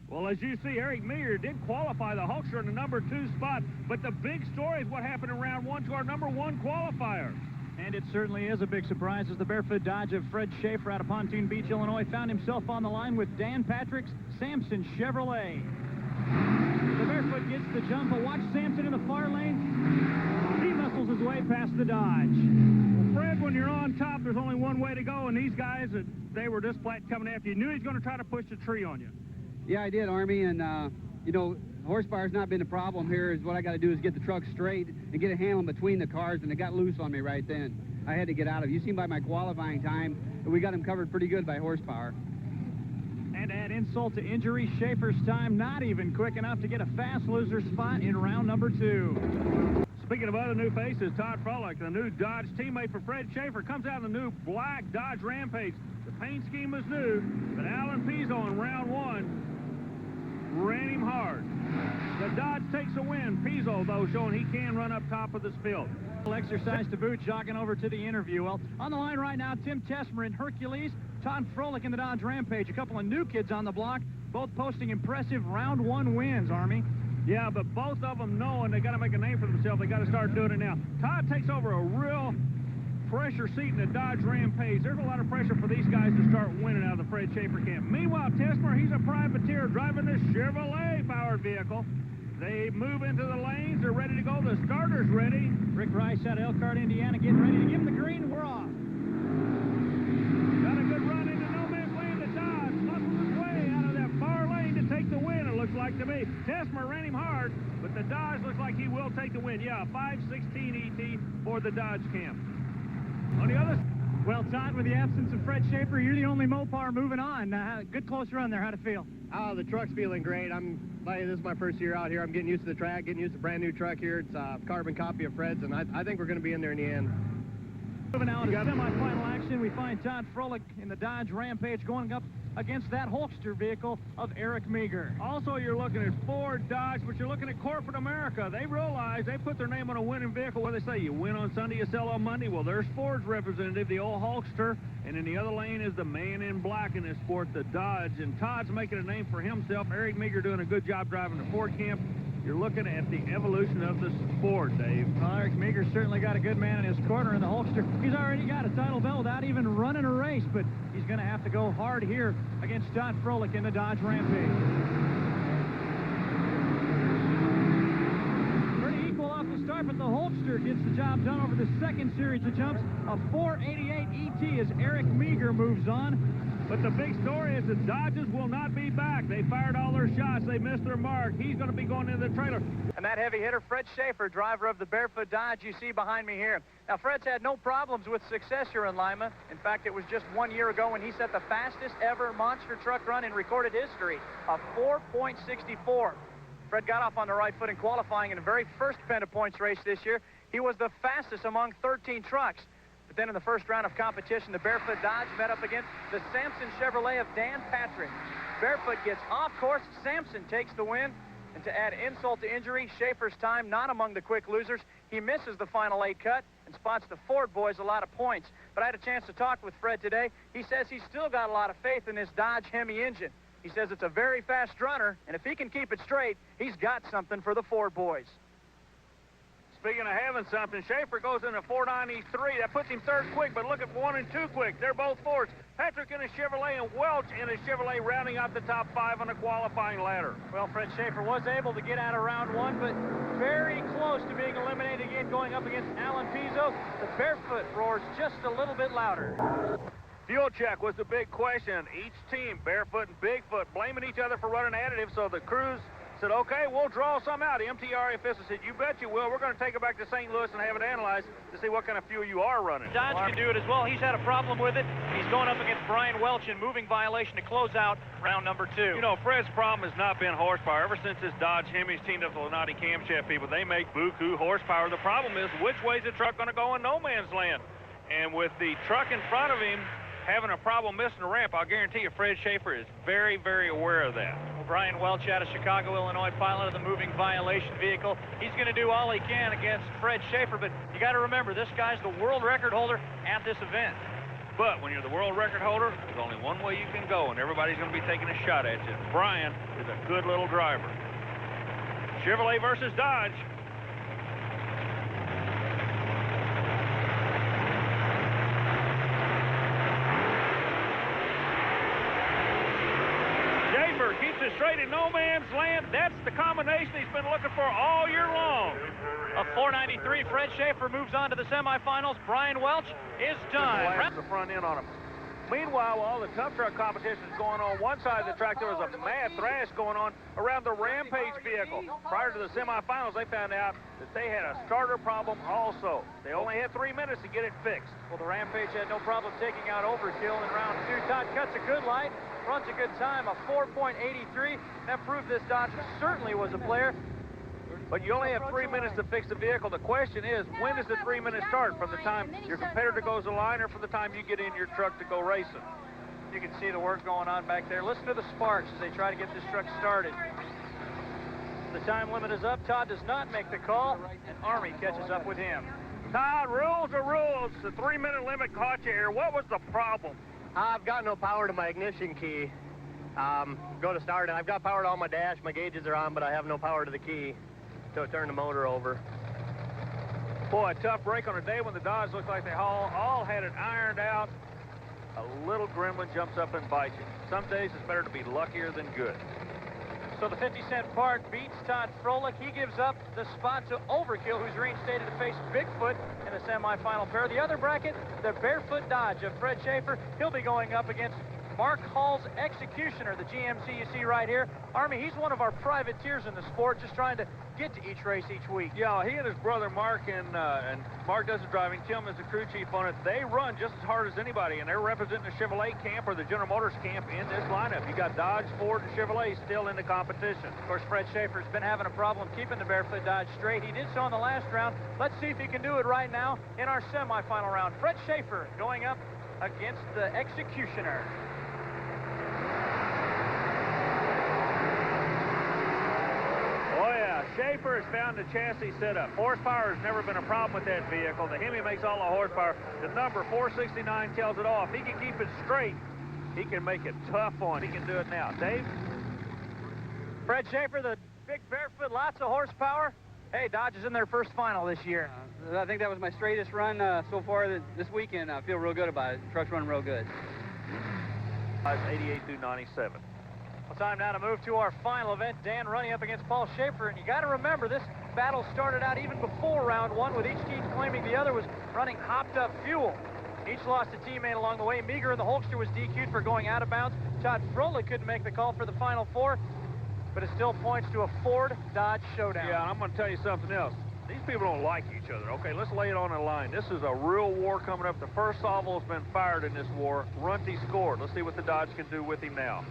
Well, as you see, Eric Meyer did qualify the Hulkster in the number 2 spot, but the big story is what happened in round 1 to our number 1 qualifier. And it certainly is a big surprise as the Barefoot Dodge of Fred Schaefer out of Pontoon Beach, Illinois, found himself on the line with Dan Patrick's Samson Chevrolet. The Barefoot gets the jump, but watch Samson in the far lane. He muscles his way past the Dodge. Well, Fred, when you're on top, there's only one way to go, and these guys, they were just flat coming after you. Knew he was going to try to push the tree on you. Yeah, I did, Army, and, you know, horsepower's not been a problem here. Is what I got to do is get the truck straight and get a handle between the cars, and it got loose on me right then. I had to get out of it. You seen by my qualifying time, we got him covered pretty good by horsepower. And add insult to injury, Schaefer's time not even quick enough to get a fast loser spot in round number 2. Speaking of other new faces, Todd Frolick, the new Dodge teammate for Fred Schaefer, comes out in the new black Dodge Rampage. The paint scheme was new, but Alan Pizzo in round 1 ran him hard. The Dodge takes a win. Pizzo, though, showing he can run up top of this field. Exercise to boot, jogging over to the interview. Well, on the line right now, Tim Tesmer in Hercules, Todd Frolick in the Dodge Rampage. A couple of new kids on the block, both posting impressive round 1 wins, Army. Yeah, but both of them knowing they got to make a name for themselves. They got to start doing it now. Todd takes over a real pressure seat in the Dodge Rampage. There's a lot of pressure for these guys to start winning out of the Fred Schaefer camp. Meanwhile, Tesmer, he's a privateer driving this Chevrolet-powered vehicle. They move into the lanes. They're ready to go. The starter's ready. Rick Rice out of Elkhart, Indiana, getting ready to give him the green. We're off. Got a good run into no man's land. The Dodge muscles his way out of that far lane to take the win, it looks like to me. Tesmer ran him hard, but the Dodge looks like he will take the win. Yeah, 5:16 ET for the Dodge camp. On the other... Well, Todd, with the absence of Fred Schaefer, you're the only Mopar moving on. Good close run there. How'd it feel? The truck's feeling great. This is my first year out here. I'm getting used to the track, getting used to a brand new truck here. It's a carbon copy of Fred's, and I think we're going to be in there in the end. Moving out to semi-final action, we find Todd Frolick in the Dodge Rampage going up against that Hulkster vehicle of Eric Meager. Also, you're looking at Ford, Dodge, but you're looking at corporate America. They realize they put their name on a winning vehicle. What do they say? You win on Sunday, you sell on Monday. Well, there's Ford's representative, the old Hulkster, and in the other lane is the man in black in this sport, the Dodge. And Todd's making a name for himself. Eric Meager doing a good job driving the Ford camp. You're looking at the evolution of the sport, Dave. Well, Eric Meager certainly got a good man in his corner in the Hulkster. He's already got a title belt without even running a race, but he's going to have to go hard here against Todd Frolick in the Dodge Rampage. Pretty equal off the start, but the Hulkster gets the job done over the second series of jumps. A 488 ET as Eric Meager moves on. But the big story is the Dodges will not be back. They fired all their shots. They missed their mark. He's going to be going into the trailer. And that heavy hitter, Fred Schaefer, driver of the Barefoot Dodge you see behind me here. Now, Fred's had no problems with success here in Lima. In fact, it was just 1 year ago when he set the fastest ever monster truck run in recorded history, a 4.64. Fred got off on the right foot in qualifying in the very first PENDA points race this year. He was the fastest among 13 trucks. But then in the first round of competition, the Barefoot Dodge met up against the Samson Chevrolet of Dan Patrick. Barefoot gets off course. Samson takes the win. And to add insult to injury, Schaefer's time not among the quick losers. He misses the final 8 cut and spots the Ford boys a lot of points. But I had a chance to talk with Fred today. He says he's still got a lot of faith in this Dodge Hemi engine. He says it's a very fast runner, and if he can keep it straight, he's got something for the Ford boys. Speaking of having something, Schaefer goes into 493. That puts him third quick, but look at 1 and 2 quick. They're both Fords. Patrick in a Chevrolet and Welch in a Chevrolet rounding out the top 5 on the qualifying ladder. Well, Fred Schaefer was able to get out of round 1, but very close to being eliminated again, going up against Alan Pizzo. The Barefoot roars just a little bit louder. Fuel check was the big question. Each team, Barefoot and Bigfoot, blaming each other for running additive, so the crews said, okay, we'll draw some out. The MTRA official said, you bet you will. We're going to take it back to St. Louis and have it analyzed to see what kind of fuel you are running. Dodge can do it as well. He's had a problem with it. He's going up against Brian Welch in moving violation to close out round number 2. You know, Fred's problem has not been horsepower. Ever since this Dodge Hemi's teamed up with the Lenati camshaft people, they make buku horsepower. The problem is, which way's the truck going to go in no man's land? And with the truck in front of him having a problem missing the ramp, I'll guarantee you Fred Schaefer is very, very aware of that. Well, Brian Welch out of Chicago, Illinois, pilot of the moving violation vehicle. He's going to do all he can against Fred Schaefer, but you got to remember, this guy's the world record holder at this event. But when you're the world record holder, there's only one way you can go, and everybody's going to be taking a shot at you. Brian is a good little driver. Chevrolet versus Dodge. Schaefer keeps it straight in no man's land. That's the combination he's been looking for all year long. A 493, Fred Schaefer moves on to the semifinals. Brian Welch is done. The front end on him. Meanwhile, while all the tough truck competition is going on one side of the track, there was a mad thrash going on around the Rampage vehicle. Prior to the semifinals, they found out that they had a starter problem also. They only had 3 minutes to get it fixed. Well, the Rampage had no problem taking out Overkill in round 2. Todd cuts a good light, runs a good time, a 4.83. That proved this Dodge certainly was a player. But you only have 3 minutes to fix the vehicle. The question is, when does the 3 minutes start? From the time your competitor goes a line or from the time you get in your truck to go racing? You can see the work going on back there. Listen to the sparks as they try to get this truck started. The time limit is up. Todd does not make the call, and Army catches up with him. Todd, rules are rules. The 3 minute limit caught you here. What was the problem? I've got no power to my ignition key. Go to start, and I've got power to all my dash. My gauges are on, but I have no power to the key to turn the motor over. Boy, a tough break on a day when the Dodge looked like they all had it ironed out. A little gremlin jumps up and bites you. Some days it's better to be luckier than good. So the 50-cent part beats Todd Froelich. He gives up the spot to Overkill, who's reinstated to face Bigfoot in the semifinal pair. The other bracket, the Barefoot Dodge of Fred Schaefer. He'll be going up against Mark Hall's Executioner, the GMC you see right here. Army, he's one of our privateers in the sport, just trying to get to each race each week. Yeah, he and his brother Mark, and Mark does the driving. Tim is the crew chief on it. They run just as hard as anybody, and they're representing the Chevrolet camp or the General Motors camp in this lineup. You got Dodge, Ford, and Chevrolet still in the competition. Of course, Fred Schaefer's been having a problem keeping the Barefoot Dodge straight. He did so in the last round. Let's see if he can do it right now in our semifinal round. Fred Schaefer going up against the Executioner. Oh yeah, Schaefer has found the chassis setup. Horsepower has never been a problem with that vehicle. The Hemi makes all the horsepower. The number 469 tells it all. If he can keep it straight, he can make it tough on. He can do it now. Dave? Fred Schaefer, the big Barefoot, lots of horsepower. Hey, Dodge is in their first final this year. I think that was my straightest run so far this weekend. I feel real good about it. The truck's running real good. 88 through 97. Well, time now to move to our final event. Dan running up against Paul Schaefer, and you got to remember this battle started out even before round 1 with each team claiming the other was running hopped up fuel. Each lost a teammate along the way. Meager in the Hulkster was DQ'd for going out of bounds. Todd Froelich couldn't make the call for the final 4, but it still points to a Ford-Dodge showdown. Yeah, and I'm going to tell you something else. These people don't like each other. Okay, let's lay it on the line. This is a real war coming up. The first salvo has been fired in this war. Runty scored. Let's see what the Dodge can do with him now.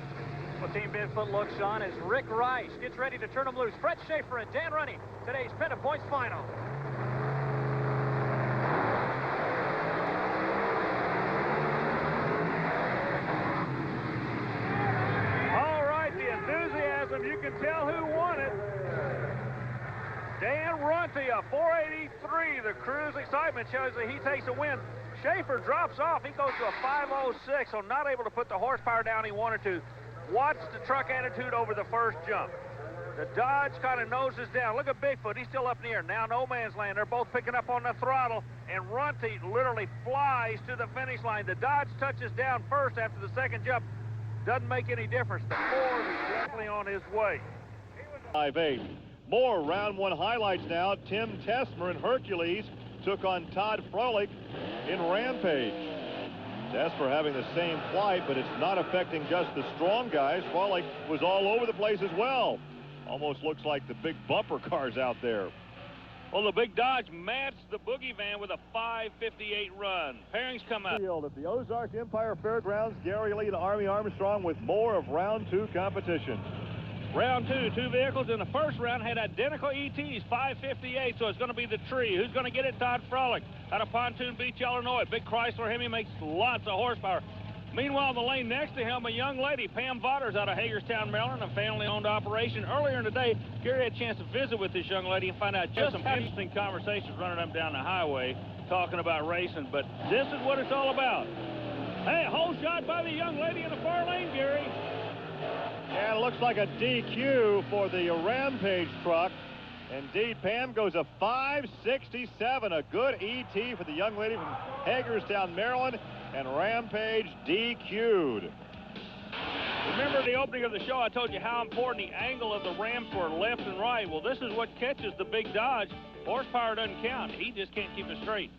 Well, Team Bigfoot looks on as Rick Rice gets ready to turn him loose. Fred Schaefer and Dan Runny, today's PENDA Points final. All right, the enthusiasm, you can tell who won it. Dan Runty, a 483. The crew's excitement shows that he takes a win. Schaefer drops off. He goes to a 506, so not able to put the horsepower down he wanted to. Watch the truck attitude over the first jump. The Dodge kind of noses down. Look at Bigfoot. He's still up in the air. Now no man's land. They're both picking up on the throttle, and Runty literally flies to the finish line. The Dodge touches down first after the second jump. Doesn't make any difference. The Ford is definitely on his way. 5-8. More round 1 highlights now. Tim Tesmer in Hercules took on Todd Froelich in Rampage. Tesmer having the same flight, but it's not affecting just the strong guys. Froelich was all over the place as well. Almost looks like the big bumper cars out there. Well, the big Dodge matched the Boogie Van with a 5:58 run. Pairings come out. At the Ozark Empire Fairgrounds, Gary Lee to Army Armstrong with more of round 2 competition. Round 2, 2 vehicles in the first round had identical ETs, 558, so it's going to be the tree. Who's going to get it? Todd Froelich out of Pontoon Beach, Illinois. Big Chrysler Hemi makes lots of horsepower. Meanwhile, in the lane next to him, a young lady, Pam Votters, out of Hagerstown, Maryland, a family-owned operation. Earlier in the day, Gary had a chance to visit with this young lady and find out just some interesting conversations running up down the highway talking about racing, but this is what it's all about. Hey, a whole shot by the young lady in the far lane, Gary. And it looks like a DQ for the Rampage truck. Indeed, Pam goes a 5.67, a good ET for the young lady from Hagerstown, Maryland, and Rampage DQ'd. Remember the opening of the show, I told you how important the angle of the ramps were left and right. Well, this is what catches the big Dodge. Horsepower doesn't count. He just can't keep it straight.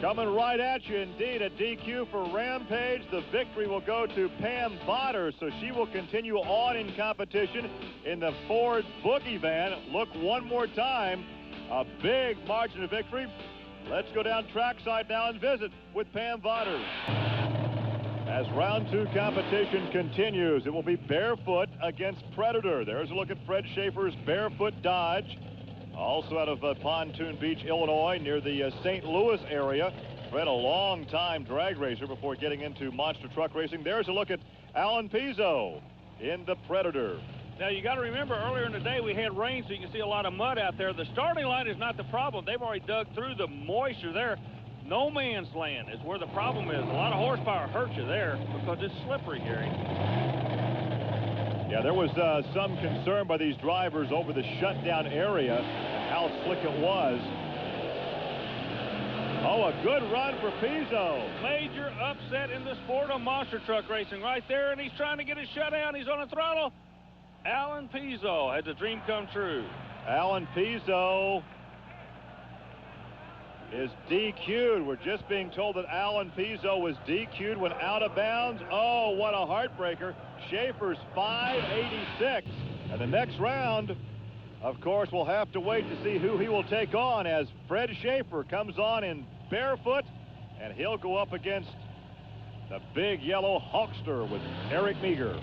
Coming right at you, indeed, a DQ for Rampage. The victory will go to Pam Botter, so she will continue on in competition in the Ford Boogie van. Look one more time, a big margin of victory. Let's go down trackside now and visit with Pam Botter. As round 2 competition continues, it will be Barefoot against Predator. There's a look at Fred Schaefer's Barefoot Dodge. Also out of Pontoon Beach, Illinois, near the St. Louis area. Fred, a long-time drag racer before getting into monster truck racing. There's a look at Alan Pizzo in the Predator. Now, you got to remember, earlier in the day, we had rain, so you can see a lot of mud out there. The starting line is not the problem. They've already dug through the moisture there. No man's land is where the problem is. A lot of horsepower hurts you there because it's slippery, Gary. Yeah, there was some concern by these drivers over the shutdown area and how slick it was. Oh, a good run for Pizzo. Major upset in the sport of monster truck racing right there, and he's trying to get his shutdown. He's on the throttle. Alan Pizzo has a dream come true. Alan Pizzo is DQ'd. We're just being told that Alan Pizzo was DQ'd when out of bounds. Oh, what a heartbreaker. Schaefer's 5.86. And the next round, of course, we'll have to wait to see who he will take on as Fred Schaefer comes on in Barefoot, and he'll go up against the big yellow Hulkster with Eric Meager.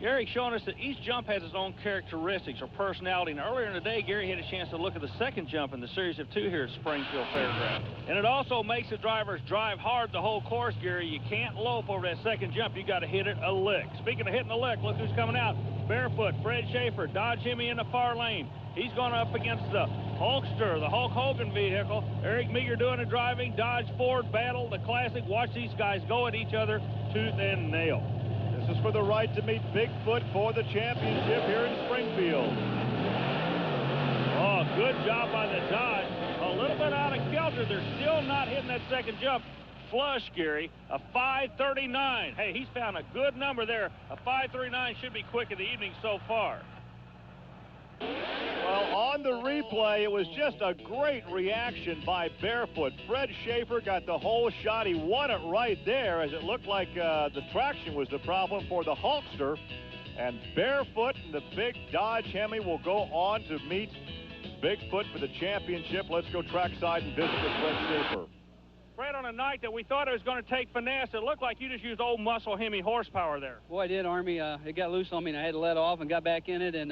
Gary showing us that each jump has its own characteristics or personality. And earlier in the day, Gary had a chance to look at the second jump in the series of 2 here at Springfield Fairground. And it also makes the drivers drive hard the whole course, Gary. You can't lope over that second jump. You got to hit it a lick. Speaking of hitting a lick, look who's coming out. Barefoot, Fred Schaefer, Dodge Hemi in the far lane. He's going up against the Hulkster, the Hulk Hogan vehicle. Eric Meager doing the driving. Dodge Ford battle, the classic. Watch these guys go at each other tooth and nail. This is for the right to meet Bigfoot for the championship here in Springfield. Oh, good job by the Dodge. A little bit out of kilter. They're still not hitting that second jump flush, Gary. A 5.39. Hey, he's found a good number there. A 5.39 should be quick in the evening so far. Well, on the replay, it was just a great reaction by Barefoot. Fred Schaefer got the whole shot. He won it right there, as it looked like the traction was the problem for the Hulkster. And Barefoot and the big Dodge Hemi will go on to meet Bigfoot for the championship. Let's go trackside and visit with Fred Schaefer. Fred, on a night that we thought it was going to take finesse, it looked like you just used old muscle Hemi horsepower there. Boy, I did, Army. It got loose on me, and I had to let off and got back in it, and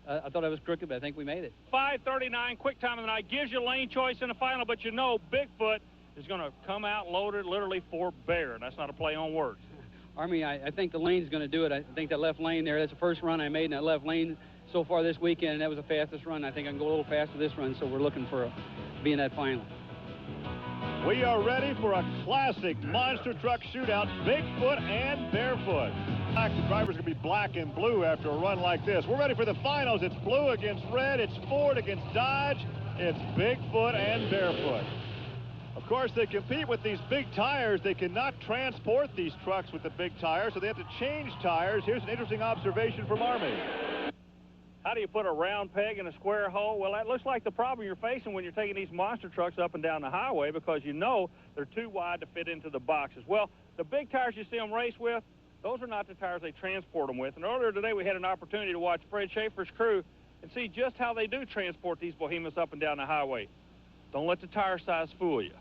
I thought I was crooked, but I think we made it. 5.39, quick time of the night, gives you lane choice in the final, but you know Bigfoot is going to come out loaded literally for bear, and that's not a play on words. Army, I think the lane's going to do it. I think that left lane there, that's the first run I made in that left lane so far this weekend, and that was the fastest run. I think I can go a little faster this run, so we're looking for be in that final. We are ready for a classic monster truck shootout, Bigfoot and Barefoot. The drivers going to be black and blue after a run like this. We're ready for the finals. It's blue against red. It's Ford against Dodge. It's Bigfoot and Barefoot. Of course, they compete with these big tires. They cannot transport these trucks with the big tires, so they have to change tires. Here's an interesting observation from Army. How do you put a round peg in a square hole? Well, that looks like the problem you're facing when you're taking these monster trucks up and down the highway, because you know they're too wide to fit into the boxes. Well, the big tires you see them race with, those are not the tires they transport them with. And earlier today, we had an opportunity to watch Fred Schaefer's crew and see just how they do transport these behemoths up and down the highway. Don't let the tire size fool you.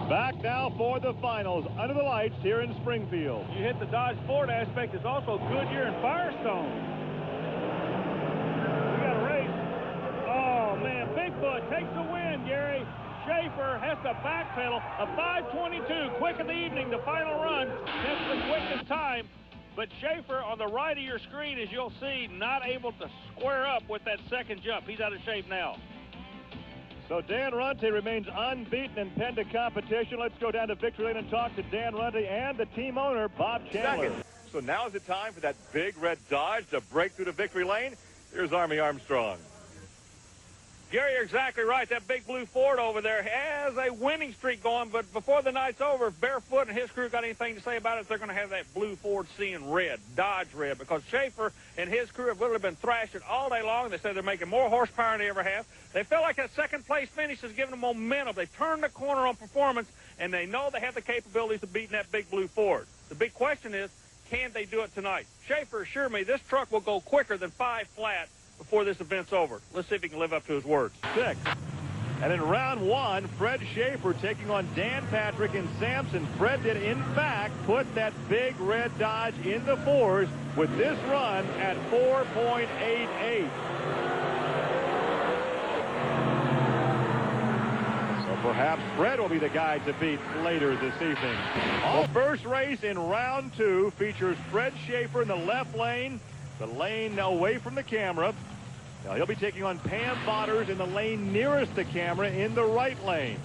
Back now for the finals under the lights here in Springfield. You hit the Dodge Ford aspect. It's also Goodyear and Firestone. We got a race. Oh, man, Bigfoot takes the win, Gary. Schaefer has to backpedal. A 5.22, quick of the evening, the final run. That's the quickest time. But Schaefer on the right of your screen, as you'll see, not able to square up with that second jump. He's out of shape now. So Dan Runte remains unbeaten in PENDA competition. Let's go down to victory lane and talk to Dan Runte and the team owner, Bob Chandler. So now is the time for that big red Dodge to break through the victory lane. Here's Army Armstrong. Gary, you're exactly right. That big blue Ford over there has a winning streak going, but before the night's over, if Bearfoot and his crew got anything to say about it, they're going to have that blue Ford seeing red, Dodge red, because Schaefer and his crew have literally been thrashing all day long. They say they're making more horsepower than they ever have. They feel like that second-place finish is giving them momentum. They've turned the corner on performance, and they know they have the capabilities of beating that big blue Ford. The big question is, can they do it tonight? Schaefer assured me this truck will go quicker than 5 flat before this event's over. Let's see if he can live up to his words. 6. And in round 1, Fred Schaefer taking on Dan Patrick and Sampson. Fred did, in fact, put that big red Dodge in the 4s with this run at 4.88. So perhaps Fred will be the guy to beat later this evening. Our first race in round 2 features Fred Schaefer in the left lane, the lane away from the camera. Now he'll be taking on Pam Botters in the lane nearest the camera in the right lane.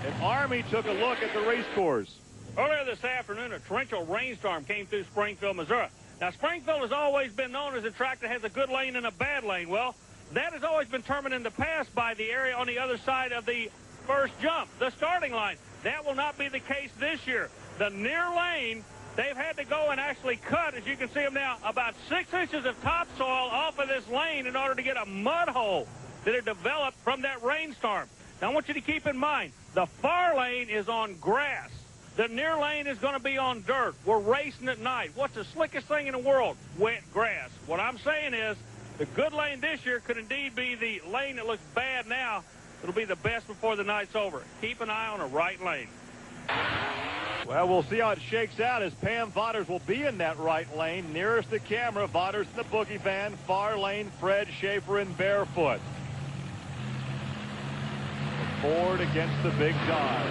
And Army took a look at the race course. Earlier this afternoon, a torrential rainstorm came through Springfield, Missouri. Now, Springfield has always been known as a track that has a good lane and a bad lane. Well, that has always been determined in the past by the area on the other side of the first jump, the starting line. That will not be the case this year. The near lane, they've had to go and actually cut, as you can see them now, about 6 inches of topsoil off of this lane in order to get a mud hole that had developed from that rainstorm. Now, I want you to keep in mind, the far lane is on grass. The near lane is going to be on dirt. We're racing at night. What's the slickest thing in the world? Wet grass. What I'm saying is, the good lane this year could indeed be the lane that looks bad now. It'll be the best before the night's over. Keep an eye on the right lane. Well, we'll see how it shakes out as Pam Botters will be in that right lane. Nearest the camera, Botters in the boogie van. Far lane, Fred Schaefer and Barefoot. The Ford against the big Dodge.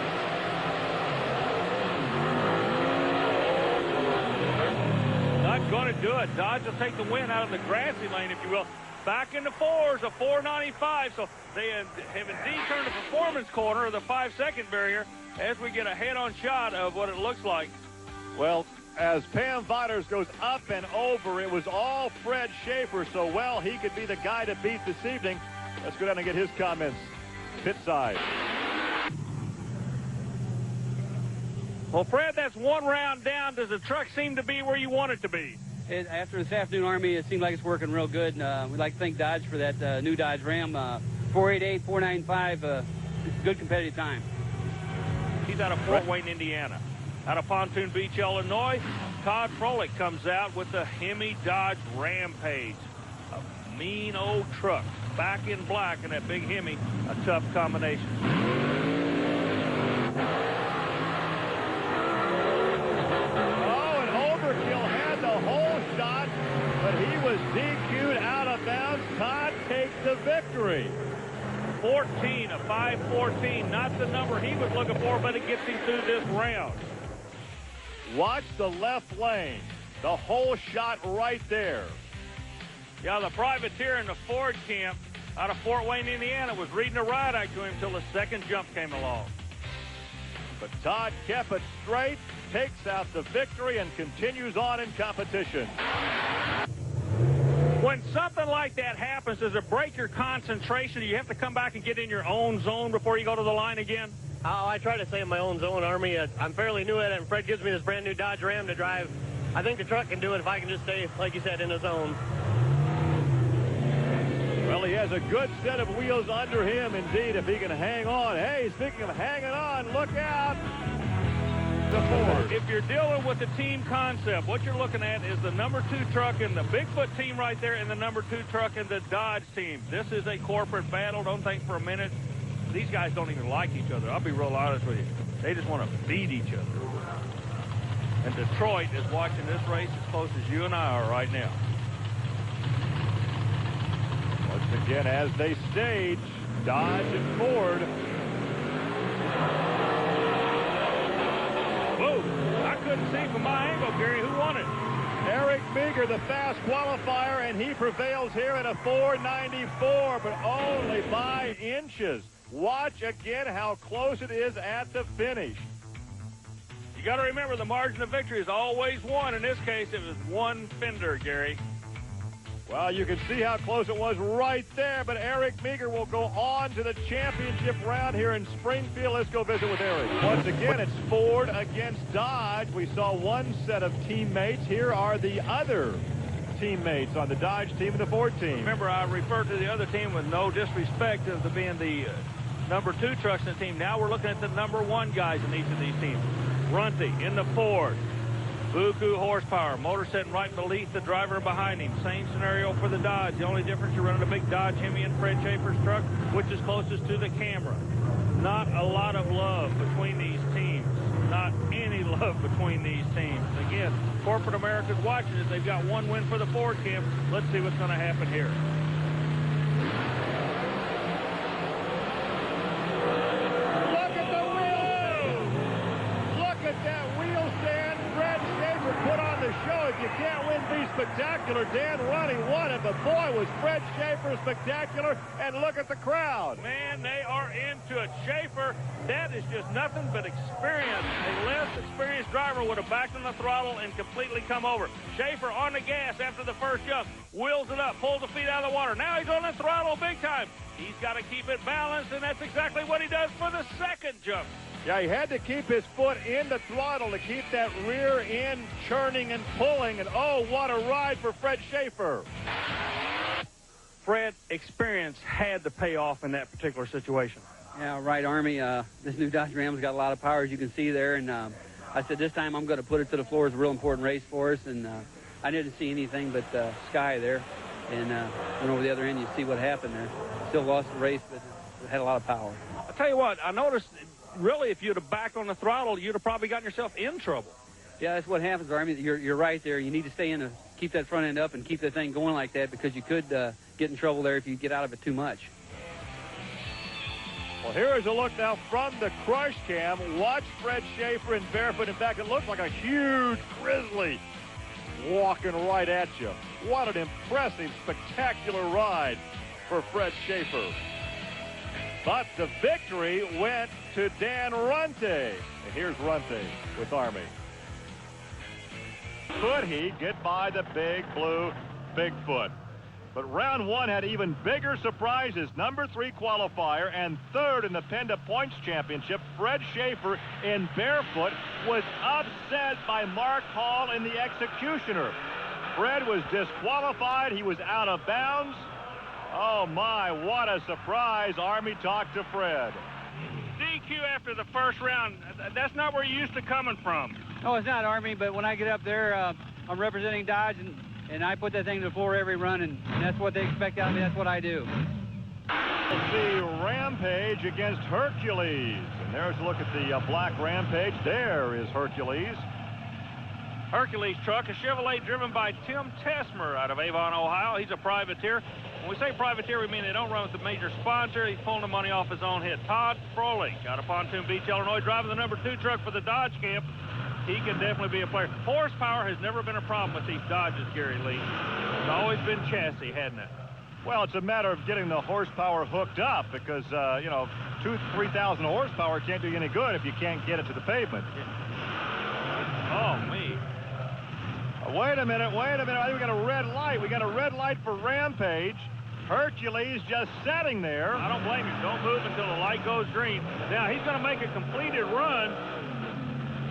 Not going to do it. Dodge will take the win out of the grassy lane, if you will. Back in the 4s, a 495. So they have indeed turned the performance corner of the 5-second barrier as we get a head-on shot of what it looks like. Well, as Pam Botters goes up and over, it was all Fred Schaefer, so well, he could be the guy to beat this evening. Let's go down and get his comments. Pit side. Well, Fred, that's one round down. Does the truck seem to be where you want it to be? After this afternoon, Army, it seems like it's working real good. And, we'd like to thank Dodge for that new Dodge Ram. 488, 495, good competitive time. He's out of Fort Wayne, Indiana. Out of Pontoon Beach, Illinois, Todd Froelich comes out with the Hemi Dodge Rampage. A mean old truck. Back in black in that big Hemi. A tough combination. Shot, but he was DQ'd out of bounds. Todd takes the victory. 14, a 5-14, not the number he was looking for, but it gets him through this round. Watch the left lane. The whole shot right there. Yeah, the privateer in the Ford camp out of Fort Wayne, Indiana, was reading a ride act to him until the second jump came along. But Todd kept it straight, takes out the victory, and continues on in competition. When something like that happens, does it break your concentration? Do you have to come back and get in your own zone before you go to the line again? Oh, I try to stay in my own zone, Army. I'm fairly new at it, and Fred gives me this brand new Dodge Ram to drive. I think the truck can do it if I can just stay, like you said, in the zone. Well, he has a good set of wheels under him, indeed, if he can hang on. Hey, speaking of hanging on, look out. The Ford. If you're dealing with the team concept, what you're looking at is the number 2 truck in the Bigfoot team right there and the number 2 truck in the Dodge team. This is a corporate battle. Don't think for a minute. These guys don't even like each other. I'll be real honest with you. They just want to beat each other. And Detroit is watching this race as close as you and I are right now. Once again, as they stage, Dodge and Ford. Whoa, I couldn't see from my angle, Gary, who won it. Eric Meager, the fast qualifier, and he prevails here at a 4.94, but only by inches. Watch again how close it is at the finish. You got to remember, the margin of victory is always one. In this case, it was one fender, Gary. Well, you can see how close it was right there, but Eric Meager will go on to the championship round here in Springfield. Let's go visit with Eric. Once again, it's Ford against Dodge. We saw one set of teammates. Here are the other teammates on the Dodge team and the Ford team. Remember, I referred to the other team with no disrespect of the being the number 2 trucks in the team. Now we're looking at the number 1 guys in each of these teams. Runty in the Ford. Buku horsepower, motor sitting right beneath the driver behind him. Same scenario for the Dodge. The only difference, you're running a big Dodge Hemi and Fred Schaefer's truck, which is closest to the camera. Not a lot of love between these teams. Not any love between these teams. Again, corporate America's watching it. They've got one win for the Ford camp. Let's see what's going to happen here. Look at the wheel! Look at that wheel stand. Fred Schaefer put on the show. If you can't win the spectacular, Dan Running won it. But boy, was Fred Schaefer spectacular. And look at the crowd. Man, they are into it. Schaefer, that is just nothing but experience. A less experienced driver would have backed on the throttle and completely come over. Schaefer on the gas after the first jump, wheels it up, pulls the feet out of the water. Now he's on the throttle big time. He's got to keep it balanced, and that's exactly what he does for the second jump. Yeah, he had to keep his foot in the throttle to keep that rear end churning and pulling. And oh, what a ride for Fred Schaefer. Fred, experience had to pay off in that particular situation. Yeah, right, Army. This new Dodge Ram's got a lot of power, as you can see there. And I said this time I'm going to put it to the floor. It's a real important race for us. And I didn't see anything but sky there. And went over the other end. You see what happened there. Still lost the race, but it had a lot of power. I'll tell you what, I noticed, really, if you'd have backed on the throttle, you'd have probably gotten yourself in trouble. Yeah, that's what happens, Army. You're right there. You need to stay in keep that front end up and keep that thing going like that, because you could get in trouble there if you get out of it too much. Well, here is a look now from the crush cam. Watch Fred Schaefer in Barefoot. In fact, it looks like a huge grizzly walking right at you. What an impressive, spectacular ride for Fred Schaefer. But the victory went to Dan Runte. And here's Runte with Army. Could he get by the big blue Bigfoot? But round 1 had even bigger surprises. Number 3 qualifier and 3rd in the PENDA Points Championship, Fred Schaefer in Barefoot was upset by Mark Hall in the Executioner. Fred was disqualified. He was out of bounds. Oh, my, what a surprise. Army talked to Fred. DQ after the first round, that's not where you're used to coming from. No, it's not, Army, but when I get up there, I'm representing Dodge, and I put that thing to the floor every run, and that's what they expect out of me. That's what I do. We'll see Rampage against Hercules. And there's a look at the black Rampage. There is Hercules. Hercules truck, a Chevrolet driven by Tim Tesmer out of Avon, Ohio. He's a privateer. When we say privateer, we mean they don't run with a major sponsor. He's pulling the money off his own head. Todd Froelich out of Pontoon Beach, Illinois, driving the number 2 truck for the Dodge camp. He can definitely be a player. Horsepower has never been a problem with these Dodges, Gary Lee. It's always been chassis, hasn't it? Well, it's a matter of getting the horsepower hooked up because, you know, 2,000-3,000 horsepower can't do you any good if you can't get it to the pavement. Oh, me. Wait a minute. I think we got a red light. We got a red light for Rampage. Hercules just sitting there. I don't blame you. Don't move until the light goes green. Now, he's going to make a completed run.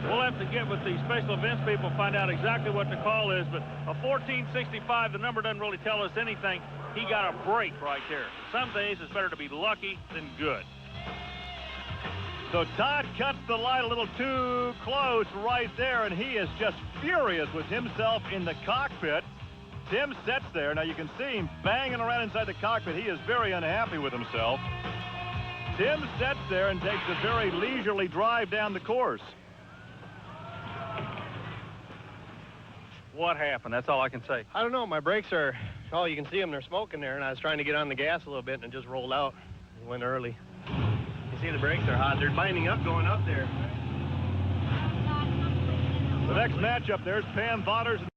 We'll have to get with the special events people, find out exactly what the call is. But a 1465, the number doesn't really tell us anything. He got a break right there. Some days it's better to be lucky than good. So Todd cuts the light a little too close right there, and he is just furious with himself in the cockpit. Tim sits there. Now you can see him banging around inside the cockpit. He is very unhappy with himself. Tim sits there and takes a very leisurely drive down the course. What happened? That's all I can say. I don't know. My brakes are, oh, you can see them. They're smoking there, and I was trying to get on the gas a little bit, and it just rolled out and went early. You see the brakes are hot. They're binding up going up there. The next matchup, there's Pam Vodders.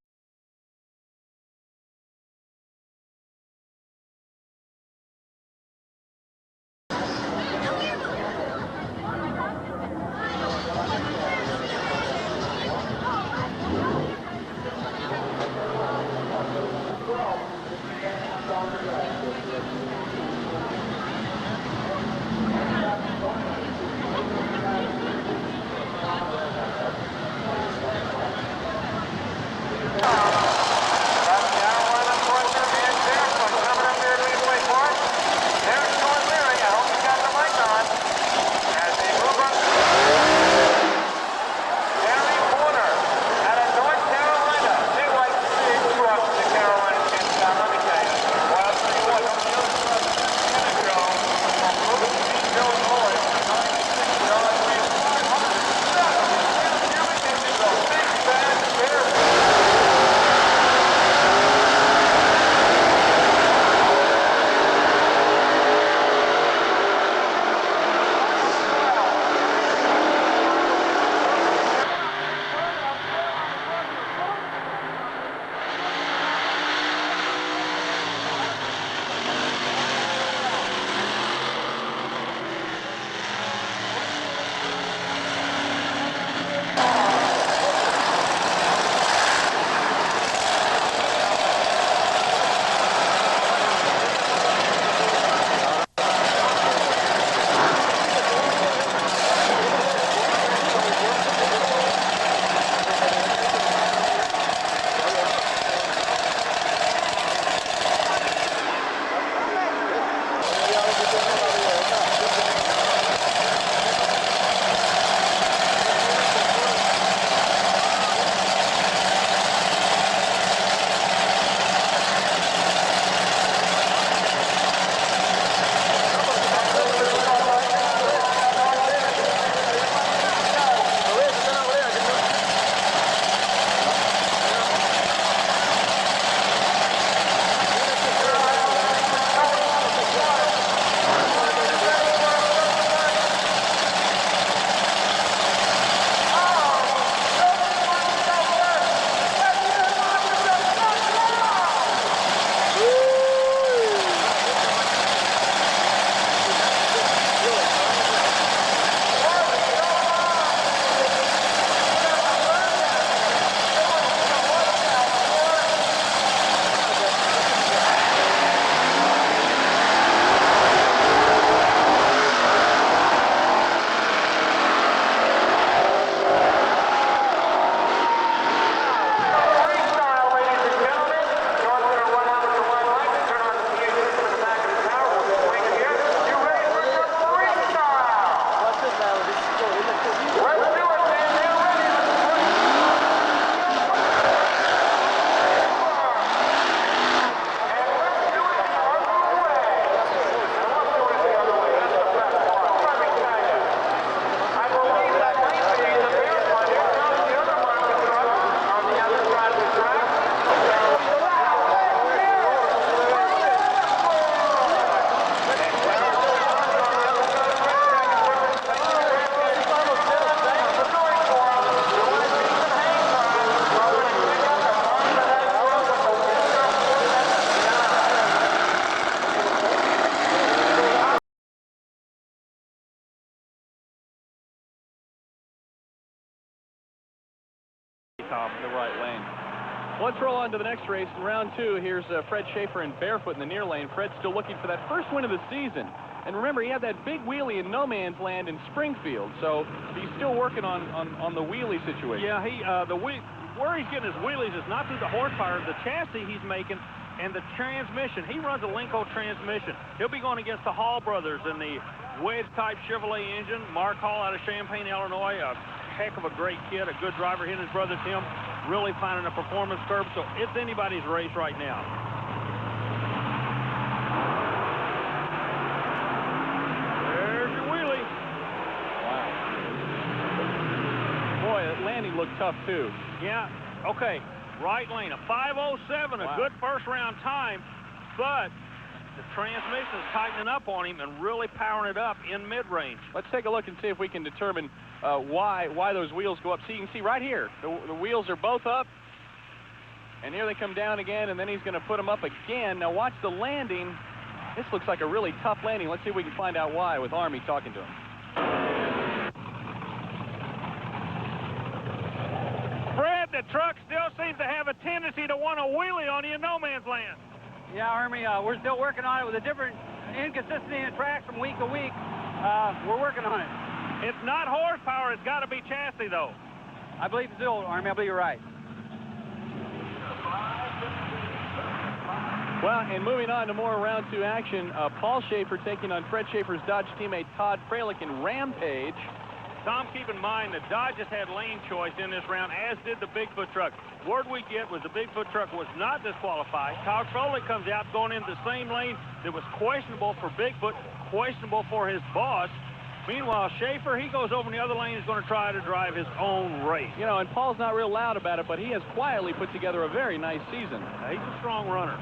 Tom. In the right lane. Well, let's roll on to the next race. In round 2, here's Fred Schaefer and Barefoot in the near lane. Fred's still looking for that first win of the season. And remember, he had that big wheelie in no man's land in Springfield, so he's still working on the wheelie situation. Yeah, where he's getting his wheelies is not through the horsepower, the chassis he's making, and the transmission. He runs a Lincoln transmission. He'll be going against the Hall brothers in the wedge-type Chevrolet engine. Mark Hall out of Champaign, Illinois, a heck of a great kid, a good driver. He and his brother Tim really finding a performance curve, so it's anybody's race right now. There's your wheelie. Wow. Boy, that landing looked tough, too. Yeah, okay. Right lane, a 5:07, wow. A good first round time, but the transmission is tightening up on him and really powering it up in mid-range. Let's take a look and see if we can determine why those wheels go up. See, you can see right here, the wheels are both up, and here they come down again, and then he's going to put them up again. Now watch the landing. This looks like a really tough landing. Let's see if we can find out why with Army talking to him. Fred, the truck still seems to have a tendency to want a wheelie on you in no man's land. Yeah, Army, we're still working on it with a different inconsistency in the track from week to week. We're working on it. It's not horsepower, it's got to be chassis, though. I believe so, Army. I believe you're right. Well, and moving on to more round 2 action, Paul Schaefer taking on Fred Schaefer's Dodge teammate Todd Freilich in Rampage. Tom, keep in mind that Dodge just had lane choice in this round, as did the Bigfoot truck. Word we get was the Bigfoot truck was not disqualified. Todd Freilich comes out going into the same lane that was questionable for Bigfoot, questionable for his boss. Meanwhile, Schaefer, he goes over in the other lane, is going to try to drive his own race. You know, and Paul's not real loud about it, but he has quietly put together a very nice season. He's a strong runner.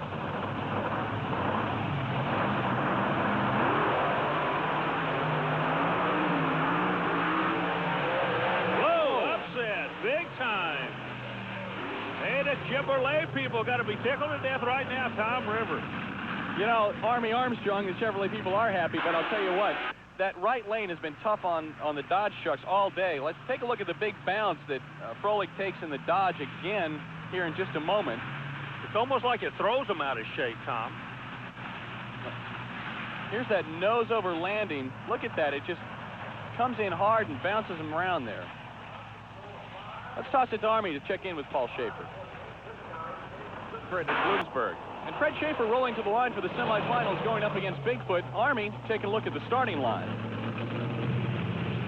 Big time. Hey, the Chevrolet people got to be tickled to death right now, Tom Rivers. You know, Army Armstrong, the Chevrolet people are happy, but I'll tell you what, that right lane has been tough on the Dodge trucks all day. Let's take a look at the big bounce that Froelich takes in the Dodge again here in just a moment. It's almost like it throws him out of shape, Tom. Here's that nose-over landing. Look at that. It just comes in hard and bounces him around there. Let's toss it to Army to check in with Paul Schaefer. Fred at Bloomsburg. And Fred Schaefer rolling to the line for the semifinals going up against Bigfoot. Army taking a look at the starting line.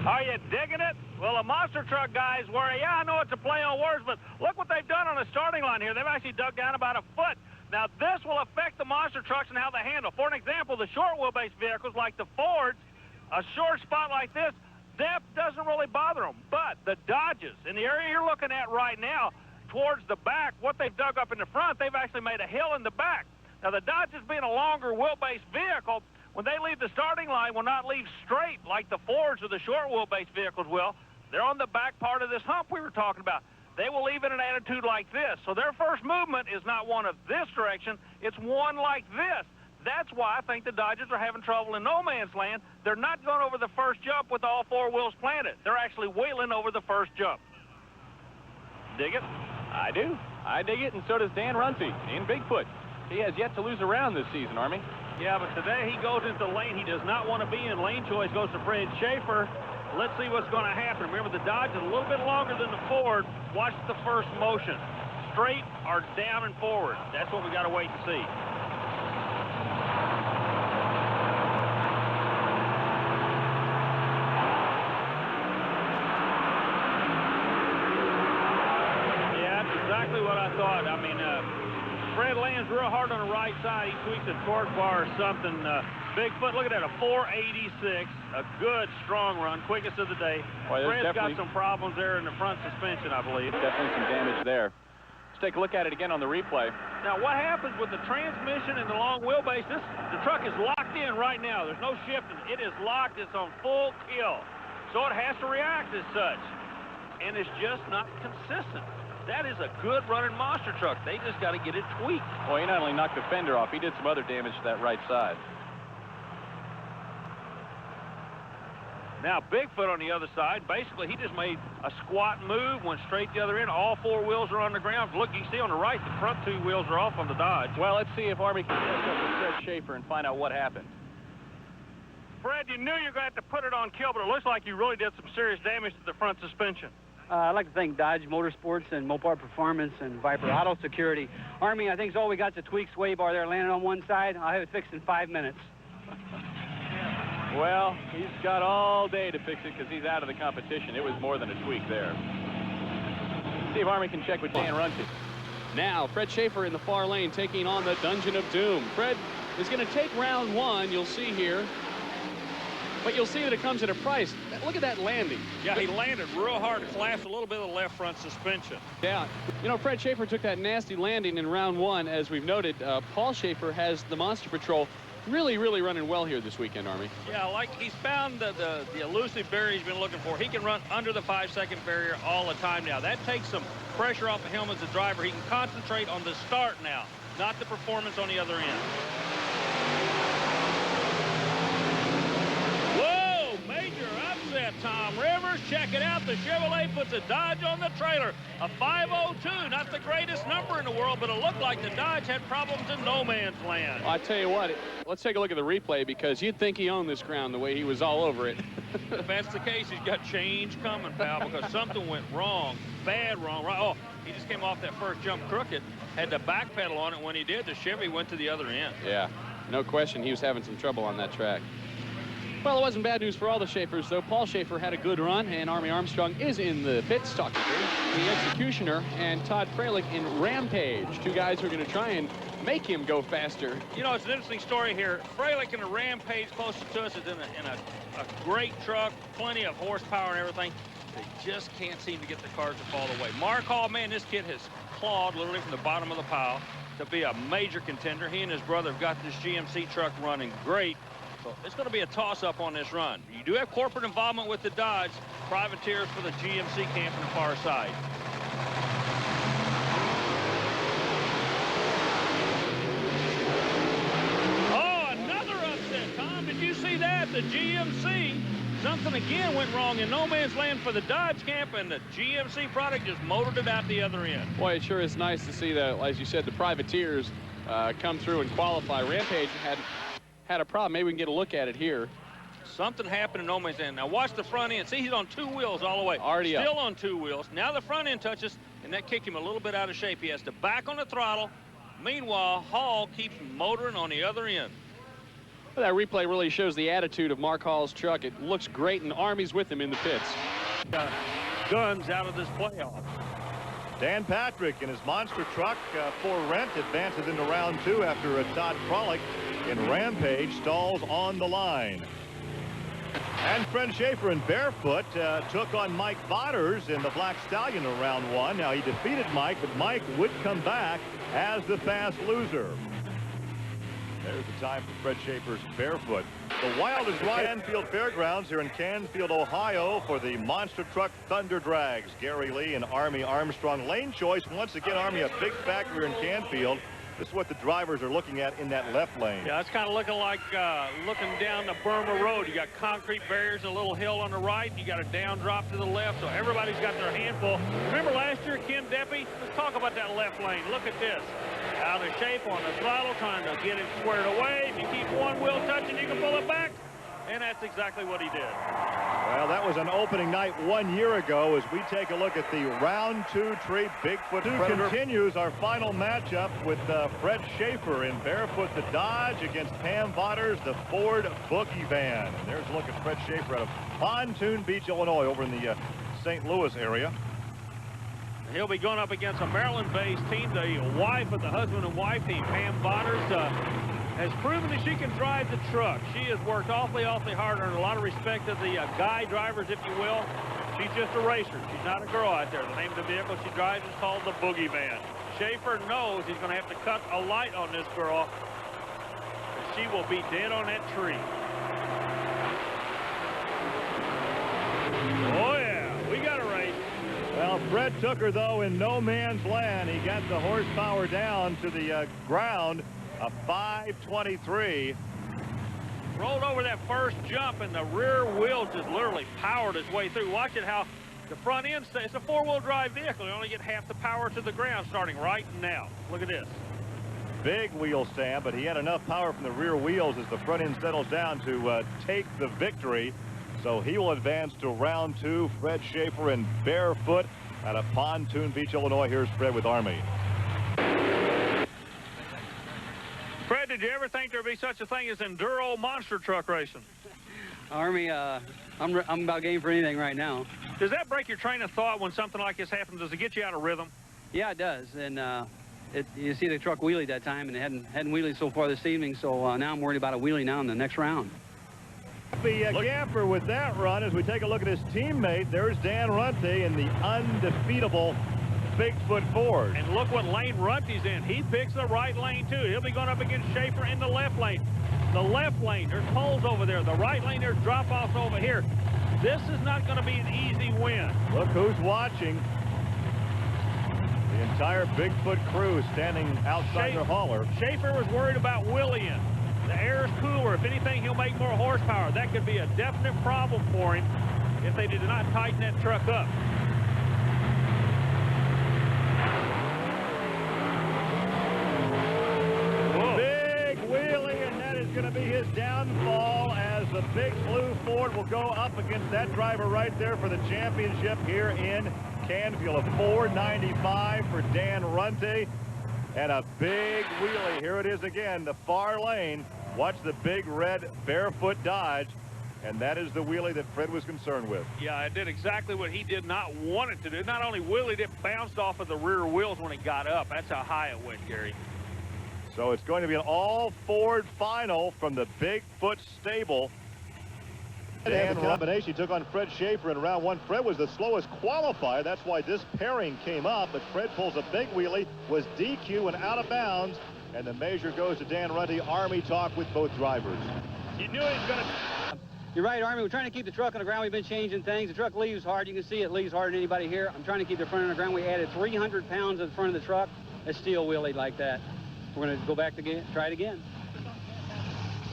Are you digging it? Well, the monster truck guys were, yeah, I know it's a play on words, but look what they've done on the starting line here. They've actually dug down about a foot. Now, this will affect the monster trucks and how they handle. For an example, the short wheelbase vehicles like the Fords, a short spot like this, depth doesn't really bother them. But the Dodges, in the area you're looking at right now, towards the back, what they've dug up in the front, they've actually made a hill in the back. Now, the Dodges being a longer wheelbase vehicle, when they leave the starting line, will not leave straight like the Fords or the short wheelbase vehicles will. They're on the back part of this hump we were talking about. They will leave in an attitude like this. So their first movement is not one of this direction, it's one like this. That's why I think the Dodgers are having trouble in no man's land. They're not going over the first jump with all four wheels planted. They're actually wheeling over the first jump. Dig it? I do. I dig it, and so does Dan Runcie in Bigfoot. He has yet to lose a round this season, Army. Yeah, but today he goes into the lane. He does not want to be in lane choice. Goes to Fred Schaefer. Let's see what's going to happen. Remember, the Dodge is a little bit longer than the Ford. Watch the first motion. Straight or down and forward. That's what we got to wait and see. Exactly what I thought. I mean, Fred lands real hard on the right side. He tweaks a torque bar or something. Bigfoot, look at that, a 486, a good, strong run, quickest of the day. Boy, Fred's got some problems there in the front suspension, I believe. Definitely some damage there. Let's take a look at it again on the replay. Now, what happens with the transmission and the long wheelbase, the truck is locked in right now. There's no shifting. It is locked. It's on full kill. So it has to react as such. And it's just not consistent. That is a good running monster truck. They just got to get it tweaked. Well, he not only knocked the fender off, he did some other damage to that right side. Now, Bigfoot on the other side, basically, he just made a squat move, went straight the other end. All 4 wheels are on the ground. Look, you can see on the right, the front 2 wheels are off on the Dodge. Well, let's see if Army can catch up with Fred Schaefer and find out what happened. Fred, you knew you were going to have to put it on kill, but it looks like you really did some serious damage to the front suspension. I'd like to thank Dodge Motorsports and Mopar Performance and Viper Auto Security. Army, I think all we got is a tweak sway bar there landing on one side. I'll have it fixed in 5 minutes. Well, he's got all day to fix it because he's out of the competition. It was more than a tweak there. See if Army can check with Dan Runcie. Now, Fred Schaefer in the far lane taking on the Dungeon of Doom. Fred is going to take round 1, you'll see here. But you'll see that it comes at a price. Look at that landing. Yeah, he landed real hard, collapsed a little bit of the left front suspension. Yeah. You know, Fred Schaefer took that nasty landing in round 1. As we've noted, Paul Schaefer has the Monster Patrol really running well here this weekend, Army. Yeah, like he's found the elusive barrier he's been looking for. He can run under the 5-second barrier all the time now. That takes some pressure off the helmet as a driver. He can concentrate on the start now, not the performance on the other end. Whoa, major upset, Tom Rivers. Check it out. The Chevrolet puts a Dodge on the trailer. A 502, not the greatest number in the world, but it looked like the Dodge had problems in no man's land. Well, I tell you what, let's take a look at the replay because you'd think he owned this ground the way he was all over it. If that's the case, he's got change coming, pal, because something went wrong. Bad wrong. Oh, he just came off that first jump crooked. Had to backpedal on it. When he did, the Chevy went to the other end. Yeah, no question he was having some trouble on that track. Well, it wasn't bad news for all the Schaefers, though. Paul Schaefer had a good run, and Army Armstrong is in the pits talking to the Executioner and Todd Freilich in Rampage. 2 guys who are going to try and make him go faster. You know, it's an interesting story here. Freilich in the Rampage closest to us is in a great truck, plenty of horsepower and everything. They just can't seem to get the cars to fall away. Mark Hall, man, this kid has clawed literally from the bottom of the pile to be a major contender. He and his brother have got this GMC truck running great. So it's going to be a toss-up on this run. You do have corporate involvement with the Dodge. Privateers for the GMC camp on the far side. Oh, another upset, Tom. Did you see that? The GMC, something again went wrong in no man's land for the Dodge camp, and the GMC product just motored it out the other end. Boy, it sure is nice to see that, as you said, the Privateers come through and qualify. Rampage had a problem. Maybe we can get a look at it here. Something happened in no man's land. Now watch the front end. See, he's on 2 wheels all the way. Already Still up. on 2 wheels. Now the front end touches, and that kicked him a little bit out of shape. He has to back on the throttle. Meanwhile, Hall keeps motoring on the other end. Well, that replay really shows the attitude of Mark Hall's truck. It looks great, and Army's with him in the pits. Guns out of this playoff. Dan Patrick in his monster truck for rent advances into round 2 after Todd Freilich in Rampage stalls on the line. And Fred Schaefer in Barefoot took on Mike Botters in the Black Stallion in round 1. Now, he defeated Mike, but Mike would come back as the fast loser. There's the time for Fred Schaefer's Barefoot. The wildest ride at Canfield Fairgrounds here in Canfield, Ohio for the monster truck Thunder Drags. Gary Lee and Army Armstrong. Lane choice, once again, Army a big factor in Canfield. This is what the drivers are looking at in that left lane. Yeah, it's kind of looking like looking down the Burma Road. You got concrete barriers, a little hill on the right. You got a down drop to the left, so everybody's got their handful. Remember last year, Ken Deppy? Let's talk about that left lane. Look at this. Out of shape on the throttle, trying to get it squared away. If you keep one wheel touching, you can pull it back. And that's exactly what he did. Well, that was an opening night 1 year ago as we take a look at the round 2 tree Bigfoot Predator. Continues our final matchup with Fred Schaefer in Barefoot the Dodge against Pam Botters the Ford Boogie Van. And there's a look at Fred Schaefer out of Pontoon Beach, Illinois, over in the St. Louis area. He'll be going up against a Maryland-based team, the wife of the husband and wife team. Pam Botters has proven that she can drive the truck. She has worked awfully hard, earned a lot of respect of the guy drivers, if you will. She's just a racer. She's not a girl out there. The name of the vehicle she drives is called the Boogie Van. Schaefer knows he's going to have to cut a light on this girl. She will be dead on that tree. Oh, yeah. We got a race. Well, Fred took her, though, in no man's land. He got the horsepower down to the ground, a 523. rolled over that first jump, and the rear wheel just literally powered its way through. Watch it how the front end, it's a four-wheel drive vehicle. You only get half the power to the ground starting right now. Look at this. Big wheel stand, but he had enough power from the rear wheels as the front end settles down to take the victory. So he will advance to round 2. Fred Schaefer and Barefoot out of Pontoon Beach, Illinois. Here's Fred with Army. Fred, did you ever think there'd be such a thing as enduro monster truck racing? Army, I'm about game for anything right now. Does that break your train of thought when something like this happens? Does it get you out of rhythm? Yeah, it does. And you see the truck wheelie that time, and it hadn't wheelied so far this evening. So now I'm worried about a wheelie now in the next round. The camper with that run as we take a look at his teammate. There's Dan Runte in the undefeatable Bigfoot Ford. And look what lane Runte's in. He picks the right lane, too. He'll be going up against Schaefer in the left lane. The left lane, there's holes over there. The right lane, there's drop-offs over here. This is not going to be an easy win. Look who's watching. The entire Bigfoot crew standing outside their hauler. Schaefer was worried about wheeling. The air is cooler. If anything, he'll make more horsepower. That could be a definite problem for him if they did not tighten that truck up. Whoa. Big wheelie, and that is going to be his downfall as the big blue Ford will go up against that driver right there for the championship here in Canfield. A 495 for Dan Runte. And a big wheelie. Here it is again, the far lane. Watch the big red Barefoot Dodge. And that is the wheelie that Fred was concerned with. Yeah, it did exactly what he did not want it to do. Not only wheelied, it bounced off of the rear wheels when it got up. That's how high it went, Gary. So it's going to be an all-Ford final from the Bigfoot stable. Dan combination took on Fred Schaefer in round 1. Fred was the slowest qualifier. That's why this pairing came up. But Fred pulls a big wheelie, was DQ and out of bounds. And the measure goes to Dan Runte. Army talk with both drivers. You knew he was going to... You're right, Army. We're trying to keep the truck on the ground. We've been changing things. The truck leaves hard. You can see it leaves harder than anybody here. I'm trying to keep the front on the ground. We added 300 pounds to the front of the truck. It's still wheelied like that. We're going to go back again, try it again.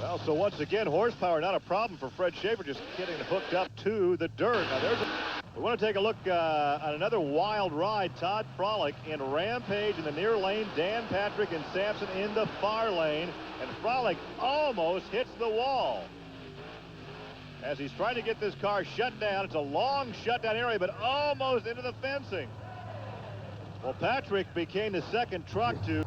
Well, so once again, horsepower not a problem for Fred Schaefer, just getting hooked up to the dirt. Now, we want to take a look at another wild ride. Todd Frolic in Rampage in the near lane. Dan Patrick and Sampson in the far lane. And Frolic almost hits the wall as he's trying to get this car shut down. It's a long shutdown area, but almost into the fencing. Well, Patrick became the second truck to...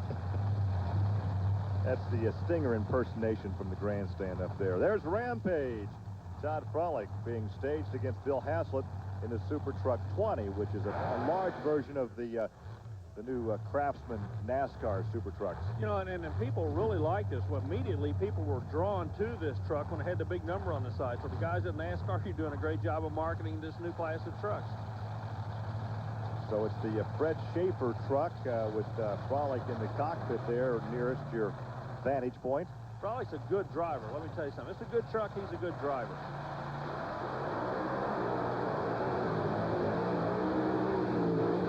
That's the Stinger impersonation from the grandstand up there. There's Rampage. Todd Frolic being staged against Bill Haslett in the Super Truck 20, which is a large version of the new Craftsman NASCAR Super Trucks. You know, and people really like this. Well, immediately people were drawn to this truck when it had the big number on the side. So the guys at NASCAR are doing a great job of marketing this new class of trucks. So it's the Fred Schaefer truck with Frolic in the cockpit there nearest your vantage point. Frolic's a good driver. Let me tell you something. It's a good truck. He's a good driver.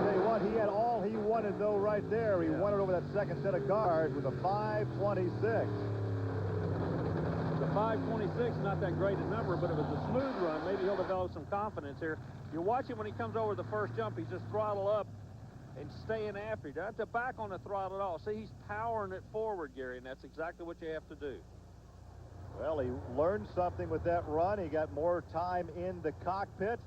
Tell you what, he had all he wanted, though, right there. He wanted over that second set of cars with a 526. The 526 is not that great a number, but it was a smooth run. Maybe he'll develop some confidence here. You watch him when he comes over the first jump. He's just throttle up and staying after you. Not to back on the throttle at all. See, he's powering it forward, Gary, and that's exactly what you have to do. Well, he learned something with that run. He got more time in the cockpit,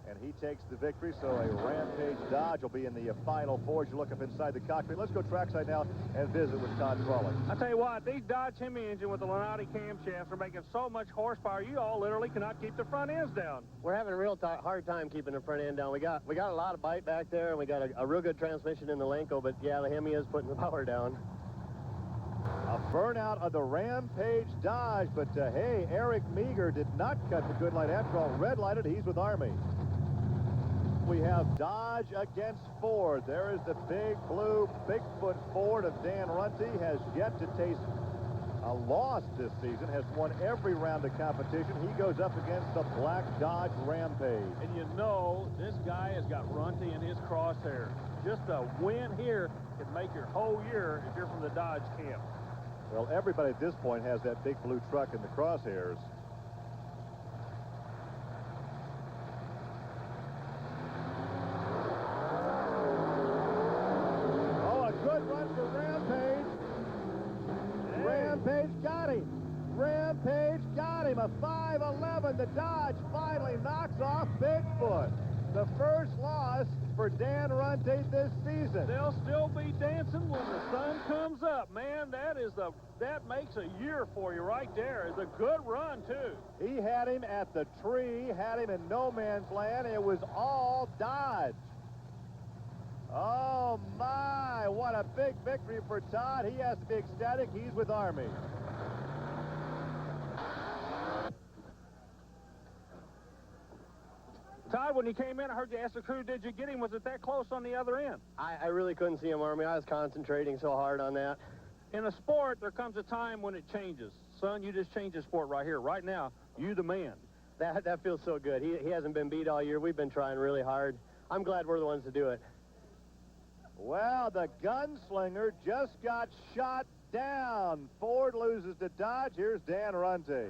and he takes the victory. So a Rampage Dodge will be in the final four as you look up inside the cockpit. Let's go trackside now and visit with Todd Frolic. I tell you what, these Dodge Hemi engine with the Lenati camshafts are making so much horsepower, you all literally cannot keep the front ends down. We're having a real hard time keeping the front end down. We got a lot of bite back there, and we got a real good transmission in the Lenko, but yeah, the Hemi is putting the power down. A burnout of the Rampage Dodge, but hey, Eric Meager did not cut the good light after all. Red lighted, he's with Army. We have Dodge against Ford. There is the big blue Bigfoot Ford of Dan Runte. Has yet to taste a loss this season. Has won every round of competition. He goes up against the black Dodge Rampage. And you know, this guy has got Runte in his crosshair. Just a win here can make your whole year if you're from the Dodge camp. Well, everybody at this point has that big blue truck in the crosshairs. Oh, a good run for Rampage. Hey. Rampage got him. Rampage got him. A 5.11. The Dodge finally knocks off Bigfoot. The first loss for Dan Runte this season. They'll still be dancing when the sun comes up, man. That makes a year for you right there. It's a good run, too. He had him at the tree, had him in no man's land. It was all Dodge. Oh, my. What a big victory for Todd. He has to be ecstatic. He's with Army. Todd, when you came in, I heard you ask the crew, did you get him? Was it that close on the other end? I really couldn't see him, Army. I was concentrating so hard on that. In a sport, there comes a time when it changes. Son, you just changed the sport right here. Right now, you the man. That feels so good. He hasn't been beat all year. We've been trying really hard. I'm glad we're the ones to do it. Well, the gunslinger just got shot down. Ford loses to Dodge. Here's Dan Runte.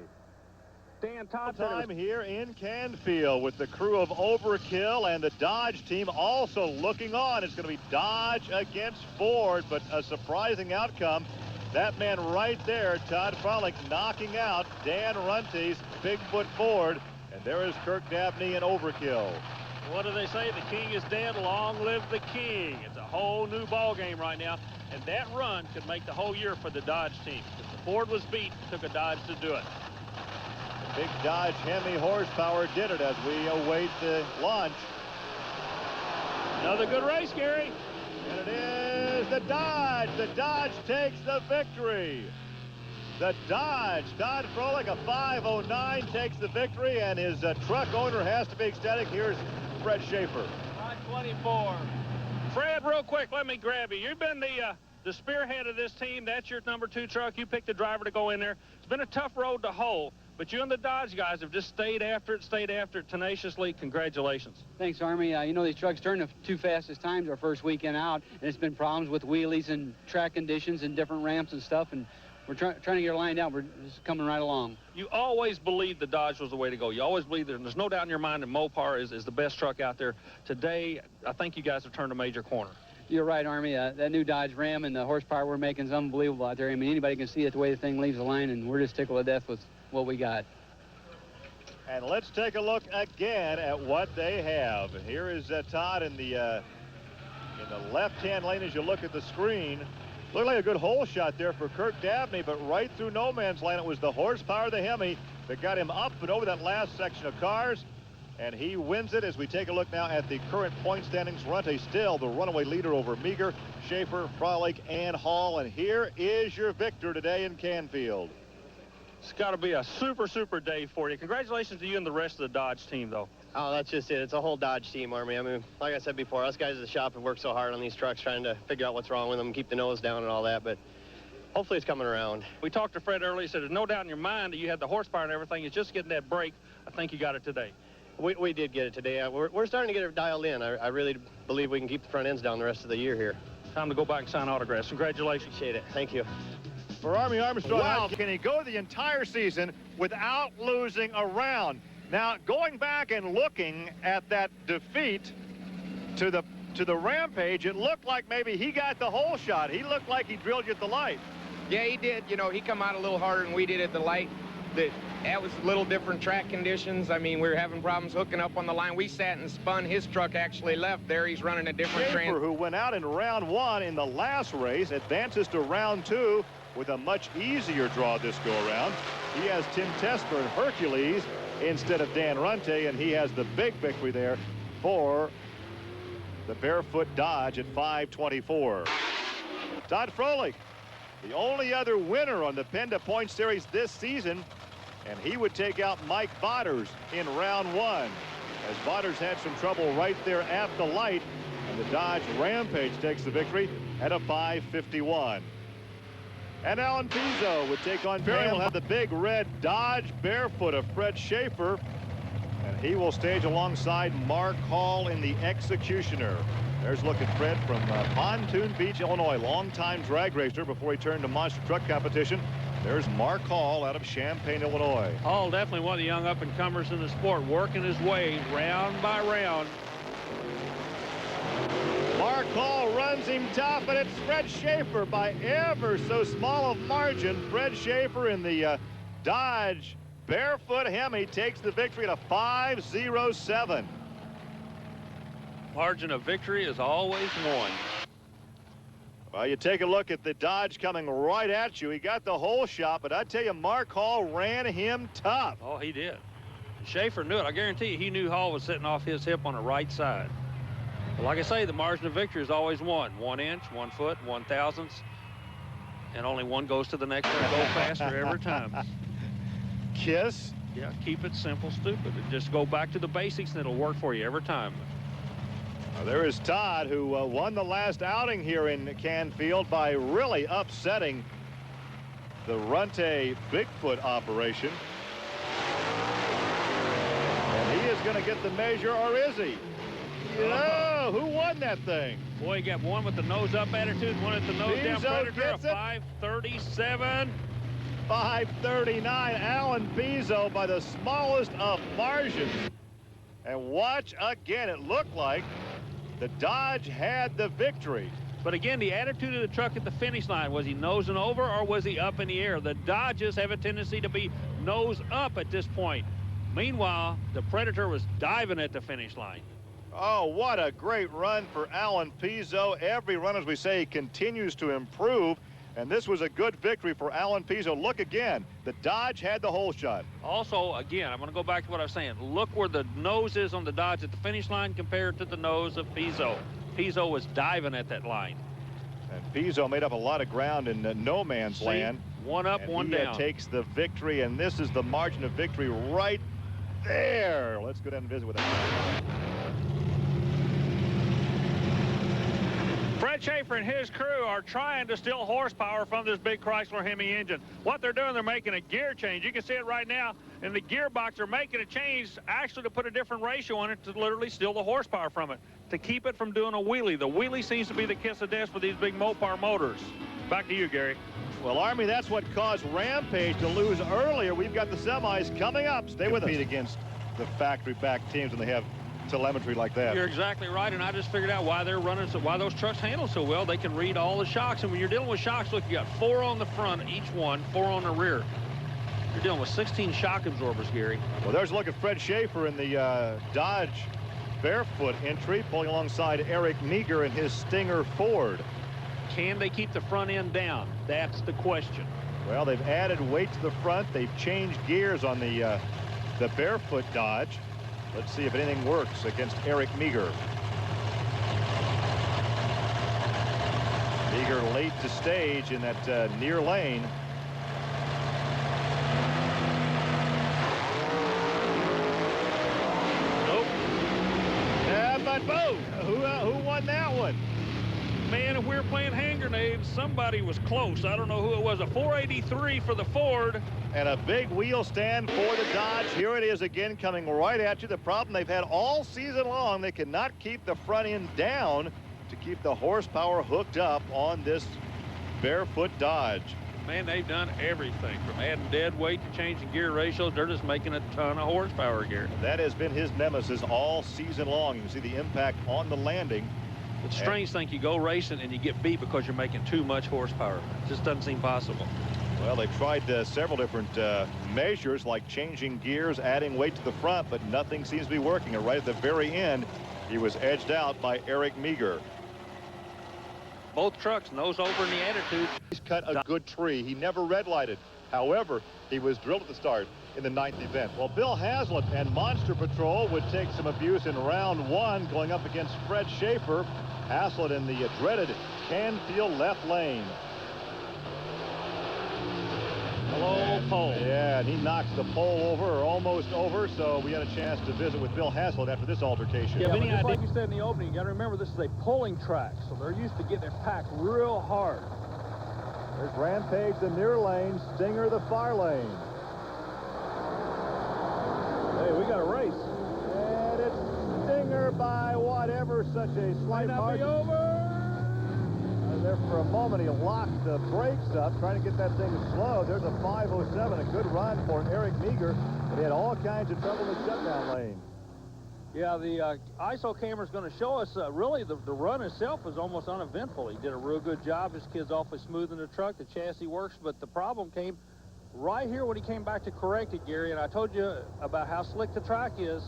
Dan, Todd time here in Canfield with the crew of Overkill and the Dodge team also looking on. It's going to be Dodge against Ford, but a surprising outcome. That man right there, Todd Frolick, knocking out Dan Runte's Bigfoot Ford. And there is Kirk Dabney and Overkill. What do they say? The king is dead. Long live the king. It's a whole new ball game right now. And that run could make the whole year for the Dodge team. If the Ford was beat, it took a Dodge to do it. Big Dodge Hemi horsepower did it as we await the launch. Another good race, Gary. And it is the Dodge. The Dodge takes the victory. The Dodge, Todd Frolick, a 5.09 takes the victory, and his truck owner has to be ecstatic. Here's Fred Schaefer. 524. Fred, real quick, let me grab you. You've been the spearhead of this team. That's your number 2 truck. You picked the driver to go in there. It's been a tough road to hoe. But you and the Dodge guys have just stayed after it tenaciously. Congratulations. Thanks, Army. You know, these trucks turned the 2 fastest times our first weekend out, and it's been problems with wheelies and track conditions and different ramps and stuff, and we're trying to get her lined out. We're just coming right along. You always believed the Dodge was the way to go. You always believed there's no doubt in your mind that Mopar is the best truck out there. Today, I think you guys have turned a major corner. You're right, Army. That new Dodge Ram and the horsepower we're making is unbelievable out there. I mean, anybody can see it the way the thing leaves the line, and we're just tickled to death with what we got. And let's take a look again at what they have. Here is Todd in the left-hand lane as you look at the screen. Looked like a good hole shot there for Kirk Dabney, but right through no man's land. It was the horsepower of the Hemi that got him up and over that last section of cars. And he wins it as we take a look now at the current point standings. Runte still the runaway leader over Meager, Schaefer, Frolick, and Hall. And here is your victor today in Canfield. It's got to be a super, super day for you. Congratulations to you and the rest of the Dodge team, though. Oh, that's just it. It's a whole Dodge team, Army. I mean, like I said before, us guys at the shop have worked so hard on these trucks trying to figure out what's wrong with them, keep the nose down and all that, but hopefully it's coming around. We talked to Fred earlier. He said there's no doubt in your mind that you had the horsepower and everything. It's just getting that brake. I think you got it today. We did get it today. We're starting to get it dialed in. I really believe we can keep the front ends down the rest of the year here. Time to go back and sign autographs. Congratulations. Appreciate it. Thank you. For Army Armstrong, wow, can he go the entire season without losing a round? Now, going back and looking at that defeat to the Rampage, it looked like maybe he got the whole shot. He looked like he drilled you at the light. Yeah, he did. You know, he come out a little harder than we did at the light. That was a little different track conditions. I mean, we were having problems hooking up on the line. We sat and spun. His truck actually left there. He's running a different train. Schaefer, who went out in round 1 in the last race, advances to round 2 with a much easier draw this go-around. He has Tim Tesmer and Hercules instead of Dan Runte, and he has the big victory there for the Barefoot Dodge at 524. Todd Frolick, the only other winner on the PENDA Point Series this season, and he would take out Mike Botters in round 1, as Botters had some trouble right there at the light, and the Dodge Rampage takes the victory at a 551. And Alan Pizzo would take on Barry. Will have the big red Dodge Barefoot of Fred Schaefer, and he will stage alongside Mark Hall in the Executioner. There's a look at Fred from Pontoon Beach, Illinois, longtime drag racer before he turned to monster truck competition. There's Mark Hall out of Champaign, Illinois. Hall definitely one of the young up-and-comers in the sport, working his way round by round. Mark Hall runs him tough, and it's Fred Schaefer by ever so small a margin. Fred Schaefer in the Dodge Barefoot Hemi takes the victory at a 5.07. Margin of victory is always one. Well, you take a look at the Dodge coming right at you. He got the whole shot, but I tell you, Mark Hall ran him tough. Oh, he did. Schaefer knew it. I guarantee you, he knew Hall was sitting off his hip on the right side. But like I say, the margin of victory is always one. 1 inch, 1 foot, 1/1000th, and only one goes to the next one. Go faster every time. Kiss. Yeah, keep it simple, stupid. Just go back to the basics, and it'll work for you every time. There is Todd, who won the last outing here in Canfield by really upsetting the Runte Bigfoot operation. And he is going to get the measure, or is he? No, who won that thing? Boy, he got one with the nose up attitude, one at the nose down Predator, gets it. 5.37. 5.39, Alan Pizzo by the smallest of margins. And watch again, it looked like the Dodge had the victory. But again, the attitude of the truck at the finish line, was he nosing over or was he up in the air? The Dodges have a tendency to be nose up at this point. Meanwhile, the Predator was diving at the finish line. Oh, what a great run for Alan Pizzo. Every run, as we say, continues to improve. And this was a good victory for Alan Pizzo. Look again, the Dodge had the whole shot. Also, again, I'm going to go back to what I was saying. Look where the nose is on the Dodge at the finish line compared to the nose of Pizzo. Pizzo was diving at that line. And Pizzo made up a lot of ground in no man's land. One up, and one he down. Takes the victory, and this is the margin of victory right there. Let's go down and visit with him. Fred Schaefer and his crew are trying to steal horsepower from this big Chrysler Hemi engine. What they're doing, they're making a gear change. You can see it right now in the gearbox. They're making a change actually to put a different ratio on it to literally steal the horsepower from it, to keep it from doing a wheelie. The wheelie seems to be the kiss of death for these big Mopar motors. Back to you, Gary. Well, Army, that's what caused Rampage to lose earlier. We've got the semis coming up. Stay with us. Compete against the factory-back teams when they have telemetry like that. You're exactly right, and I just figured out why they're running so, why those trucks handle so well. They can read all the shocks, and when you're dealing with shocks, look, you got 4 on the front, each one, 4 on the rear. You're dealing with 16 shock absorbers, Gary. Well, there's a look at Fred Schaefer in the Dodge Barefoot entry, pulling alongside Eric Meager in his Stinger Ford. Can they keep the front end down? That's the question. Well, they've added weight to the front. They've changed gears on the Barefoot Dodge. Let's see if anything works against Eric Meager. Meager late to stage in that near lane. Nope. Yeah, but boom! Who won that one? Man, if we were playing hand grenades, somebody was close. I don't know who it was. A 483 for the Ford. And a big wheel stand for the Dodge. Here it is again, coming right at you. The problem they've had all season long, they cannot keep the front end down to keep the horsepower hooked up on this Barefoot Dodge. Man, they've done everything from adding dead weight to changing gear ratios. They're just making a ton of horsepower gear. That has been his nemesis all season long. You can see the impact on the landing. It's a strange thing. You go racing and you get beat because you're making too much horsepower. It just doesn't seem possible. Well, they've tried several different measures, like changing gears, adding weight to the front, but nothing seems to be working. And right at the very end, he was edged out by Eric Meager. Both trucks nose over in the attitude. He's cut a good tree. He never red lighted. However, he was drilled at the start in the 9th event. Well, Bill Hazlitt and Monster Patrol would take some abuse in round 1, going up against Fred Schaefer. Hazlitt in the dreaded Canfield left lane. Hello, pole. Yeah, and he knocks the pole over, or almost over, so we had a chance to visit with Bill Hazlitt after this altercation. Yeah, but just like you said in the opening, you got to remember this is a pulling track, so they're used to getting it packed real hard. There's Rampage, the near lane, Stinger, the far lane. Hey, we got a race. And it's Stinger by whatever, such a slight margin. There for a moment, he locked the brakes up, trying to get that thing slow. There's a 5:07, a good run for Eric Meager, but he had all kinds of trouble in the shutdown lane. Yeah, the ISO camera is going to show us, really, the run itself was almost uneventful. He did a real good job. His kid's awfully smooth in the truck. The chassis works, but the problem came right here when he came back to correct it, Gary, and I told you about how slick the track is.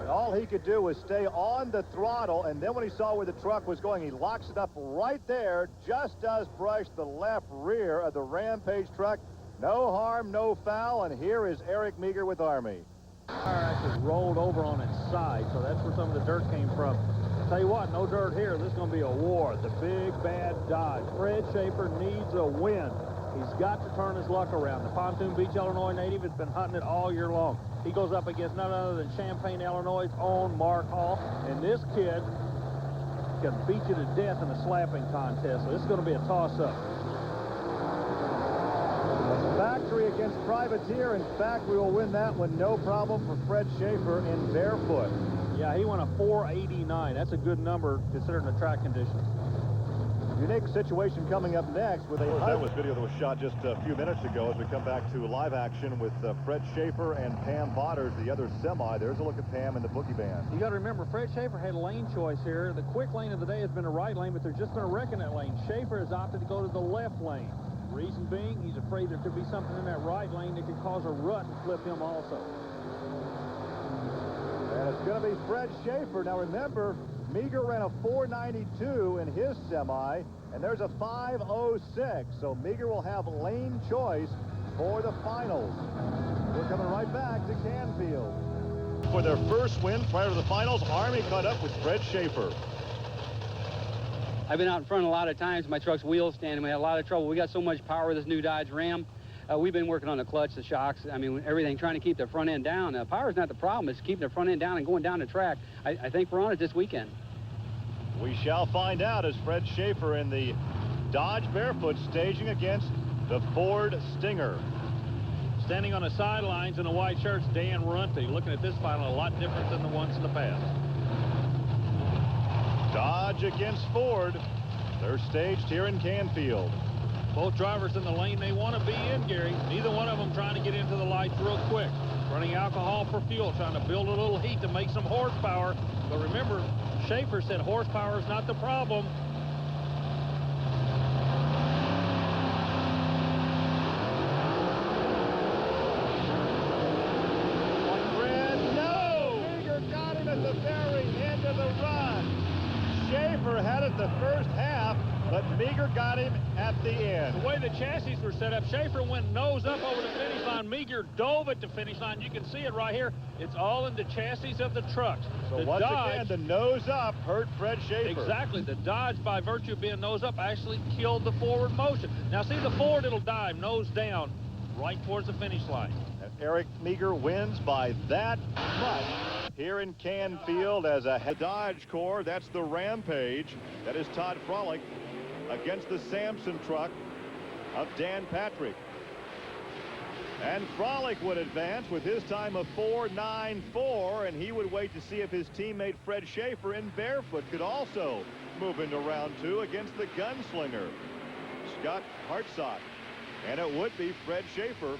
All he could do was stay on the throttle, and then when he saw where the truck was going, he locks it up right there, just does brush the left rear of the Rampage truck. No harm, no foul, and here is Eric Meager with Army. The tire actually rolled over on its side, so that's where some of the dirt came from. Tell you what, no dirt here. This is going to be a war. The big, bad Dodge. Fred Schaefer needs a win. He's got to turn his luck around. The Pontoon Beach, Illinois native has been hunting it all year long. He goes up against none other than Champaign, Illinois' own Mark Hall, and this kid can beat you to death in a slapping contest, so this is going to be a toss-up. Factory against Privateer. In fact, we will win that one, no problem, for Fred Schaefer in Barefoot. Yeah, he went a 489. That's a good number considering the track conditions. Unique situation coming up next with that was video that was shot just a few minutes ago as we come back to live action with Fred Schaefer and Pam Botters, the other semi. There's a look at Pam and the boogie band. You got to remember, Fred Schaefer had a lane choice here. The quick lane of the day has been a right lane, but there's just been a wreck in that lane. Schaefer has opted to go to the left lane. Reason being, he's afraid there could be something in that right lane that could cause a rut and flip him also. And it's going to be Fred Schaefer. Now remember, Meager ran a 492 in his semi, and there's a 506. So Meager will have lane choice for the finals. We're coming right back to Canfield. For their first win prior to the finals, Army caught up with Fred Schaefer. I've been out in front a lot of times. My truck's wheel standing. We had a lot of trouble. We got so much power with this new Dodge Ram. We've been working on the clutch, the shocks, I mean, everything, trying to keep the front end down. Power's not the problem. It's keeping the front end down and going down the track. I think we're on it this weekend. We shall find out as Fred Schaefer in the Dodge Barefoot staging against the Ford Stinger. Standing on the sidelines in the white shirts, Dan Runte. Looking at this final, a lot different than the ones in the past. Dodge against Ford. They're staged here in Canfield. Both drivers in the lane they want to be in, Gary. Neither one of them trying to get into the lights real quick. Running alcohol for fuel, trying to build a little heat to make some horsepower. But remember, Schaefer said horsepower is not the problem. Fred, no! Meager got him at the very end of the run. Schaefer had it the first half, but Meager got him at the end. The way the chassis were set up, Schaefer went nose up over the finish line. Meager dove at the finish line. You can see it right here. It's all in the chassis of the trucks. So the once Dodge, again, the nose up hurt Fred Schaefer. Exactly. The Dodge, by virtue of being nose up, actually killed the forward motion. Now see the Ford, it'll dive nose down right towards the finish line. And Eric Meager wins by that much here in Canfield as a Dodge core. That's the Rampage. That is Todd Frolick against the Sampson truck of Dan Patrick. And Frolick would advance with his time of 4.94, and he would wait to see if his teammate Fred Schaefer in Barefoot could also move into round two against the gunslinger, Scott Hartsock. And it would be Fred Schaefer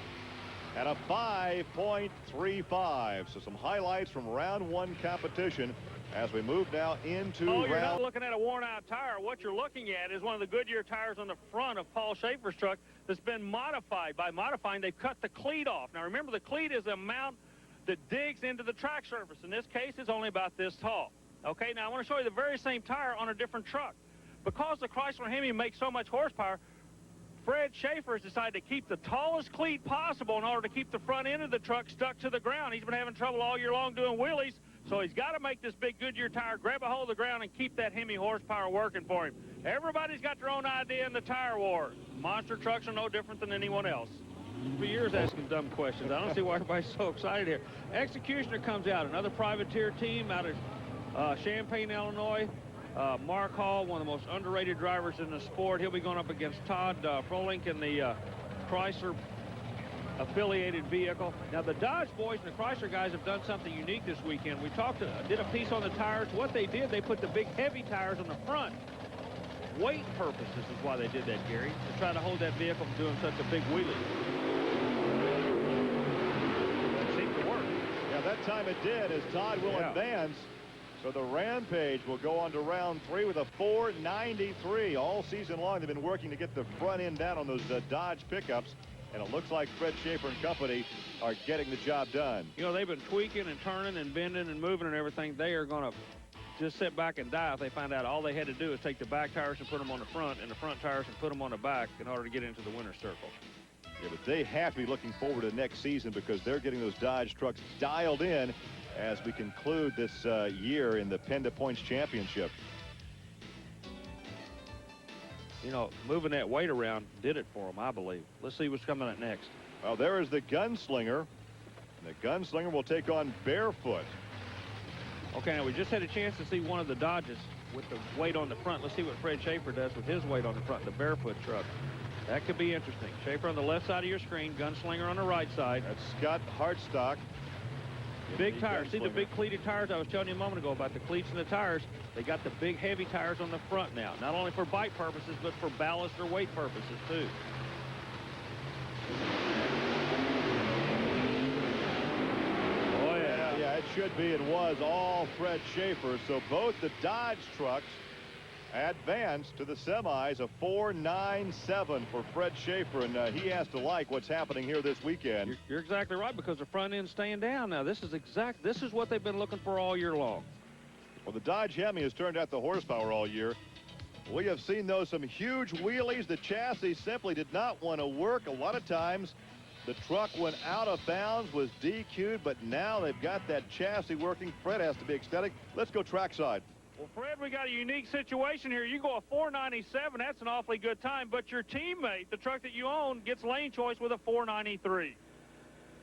at a 5.35. So some highlights from round one competition as we move now into You're not looking at a worn-out tire. What you're looking at is one of the Goodyear tires on the front of Paul Schaefer's truck that's been modified. By modifying, they've cut the cleat off. Now, remember, the cleat is a mount that digs into the track surface. In this case, it's only about this tall. Okay, now I want to show you the very same tire on a different truck. Because the Chrysler Hemi makes so much horsepower, Fred Schaefer has decided to keep the tallest cleat possible in order to keep the front end of the truck stuck to the ground. He's been having trouble all year long doing wheelies. So he's got to make this big Goodyear tire, grab a hold of the ground, and keep that Hemi horsepower working for him. Everybody's got their own idea in the tire war. Monster trucks are no different than anyone else. For years asking dumb questions. I don't see why everybody's so excited here. Executioner comes out, another privateer team out of Champaign, Illinois. Mark Hall, one of the most underrated drivers in the sport. He'll be going up against Todd Frolick in the Chrysler affiliated vehicle. Now, the Dodge boys and the Chrysler guys have done something unique this weekend. We did a piece on the tires. What they did, they put the big heavy tires on the front. Weight purposes is why they did that, Gary, to try to hold that vehicle from doing such a big wheelie. That seemed to work. Yeah, that time it did, as Todd will advance. So the Rampage will go on to round 3 with a 493. All season long, they've been working to get the front end down on those Dodge pickups, and it looks like Fred Schaefer and company are getting the job done. You know, they've been tweaking and turning and bending and moving and everything. They are going to just sit back and die if they find out all they had to do is take the back tires and put them on the front and the front tires and put them on the back in order to get into the winner's circle. Yeah, but they have to be looking forward to next season because they're getting those Dodge trucks dialed in as we conclude this year in the PENDA Points Championship. You know, moving that weight around did it for them, I believe. Let's see what's coming up next. Well, there is the Gunslinger. And the Gunslinger will take on Barefoot. Okay, now we just had a chance to see one of the Dodges with the weight on the front. Let's see what Fred Schaefer does with his weight on the front, the Barefoot truck. That could be interesting. Schaefer on the left side of your screen, Gunslinger on the right side. That's Scott Hartstock. Big tires. See the big cleated tires I was telling you a moment ago about the cleats and the tires? They got the big heavy tires on the front now, not only for bike purposes, but for ballast or weight purposes too. Oh yeah. Yeah, it should be and was all Fred Schaefer. So both the Dodge trucks advanced to the semis, a 497 for Fred Schaefer, and he has to like what's happening here this weekend. You're exactly right, because the front end's staying down now. This is what they've been looking for all year long. Well, the Dodge Hemi has turned out the horsepower all year. We have seen those some huge wheelies. The chassis simply did not want to work. A lot of times the truck went out of bounds, was DQ'd, but now they've got that chassis working. Fred has to be ecstatic. Let's go trackside. Well, Fred, we got a unique situation here. You go a 497, that's an awfully good time, but your teammate, the truck that you own, gets lane choice with a 493.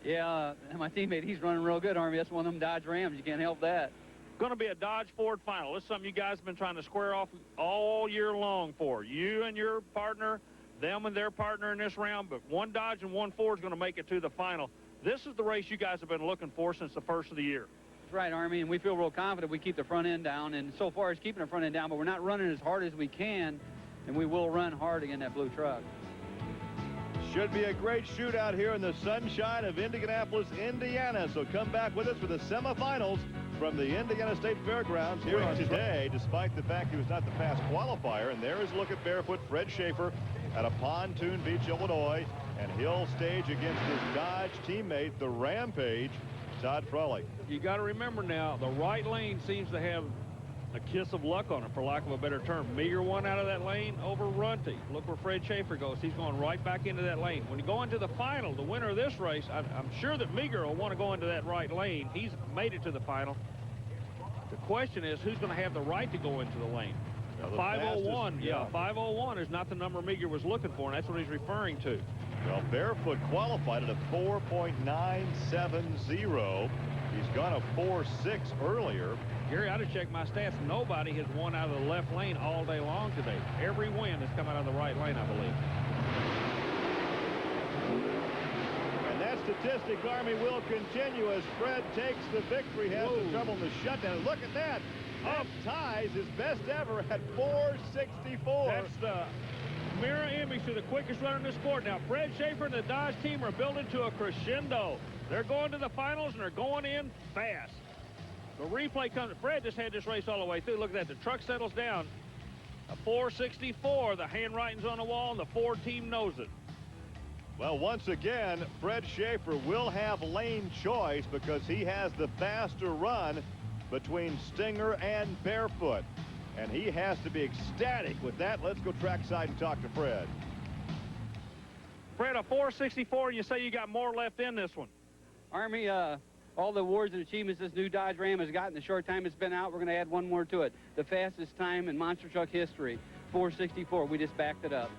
Yeah, my teammate, he's running real good, Army. That's one of them Dodge Rams. You can't help that. Going to be a Dodge Ford final. This is something you guys have been trying to square off all year long for. You and your partner, them and their partner in this round, but one Dodge and one Ford is going to make it to the final. This is the race you guys have been looking for since the first of the year. That's right, Army, and we feel real confident we keep the front end down, and so far it's keeping the front end down, but we're not running as hard as we can, and we will run hard again that blue truck. Should be a great shootout here in the sunshine of Indianapolis, Indiana. So come back with us for the semifinals from the Indiana State Fairgrounds here today, despite the fact he was not the fast qualifier. And there is a look at Barefoot Fred Schaefer at a Pontoon Beach, Illinois, and he'll stage against his Dodge teammate, the Rampage, Todd Froelich. You got to remember now, the right lane seems to have a kiss of luck on it, for lack of a better term. Meager one out of that lane over Runty. Look where Fred Schaefer goes. He's going right back into that lane. When you go into the final, the winner of this race, I'm sure that Meager will want to go into that right lane. He's made it to the final. The question is, who's going to have the right to go into the lane? Now, 501, 501 is not the number Meager was looking for, and that's what he's referring to. Well, Barefoot qualified at a 4.970. He's gone a 4.6 earlier. Gary, I just checked my stats. Nobody has won out of the left lane all day long today. Every win has come out of the right lane, I believe. And that statistic, Army, will continue as Fred takes the victory, has the trouble in the shutdown. Look at that. Up ties his best ever at 464. That's the mirror image to the quickest runner in the sport. Now, Fred Schaefer and the Dodge team are building to a crescendo. They're going to the finals, and they're going in fast. The replay comes. Fred just had this race all the way through. Look at that. The truck settles down. A 464. The handwriting's on the wall, and the Ford team knows it. Well, once again, Fred Schaefer will have lane choice because he has the faster run between Stinger and Barefoot. And he has to be ecstatic with that. Let's go trackside and talk to Fred. Fred, a 464, and you say you got more left in this one. Army, all the awards and achievements this new Dodge Ram has gotten the short time it's been out, we're going to add one more to it. The fastest time in monster truck history, 464. We just backed it up.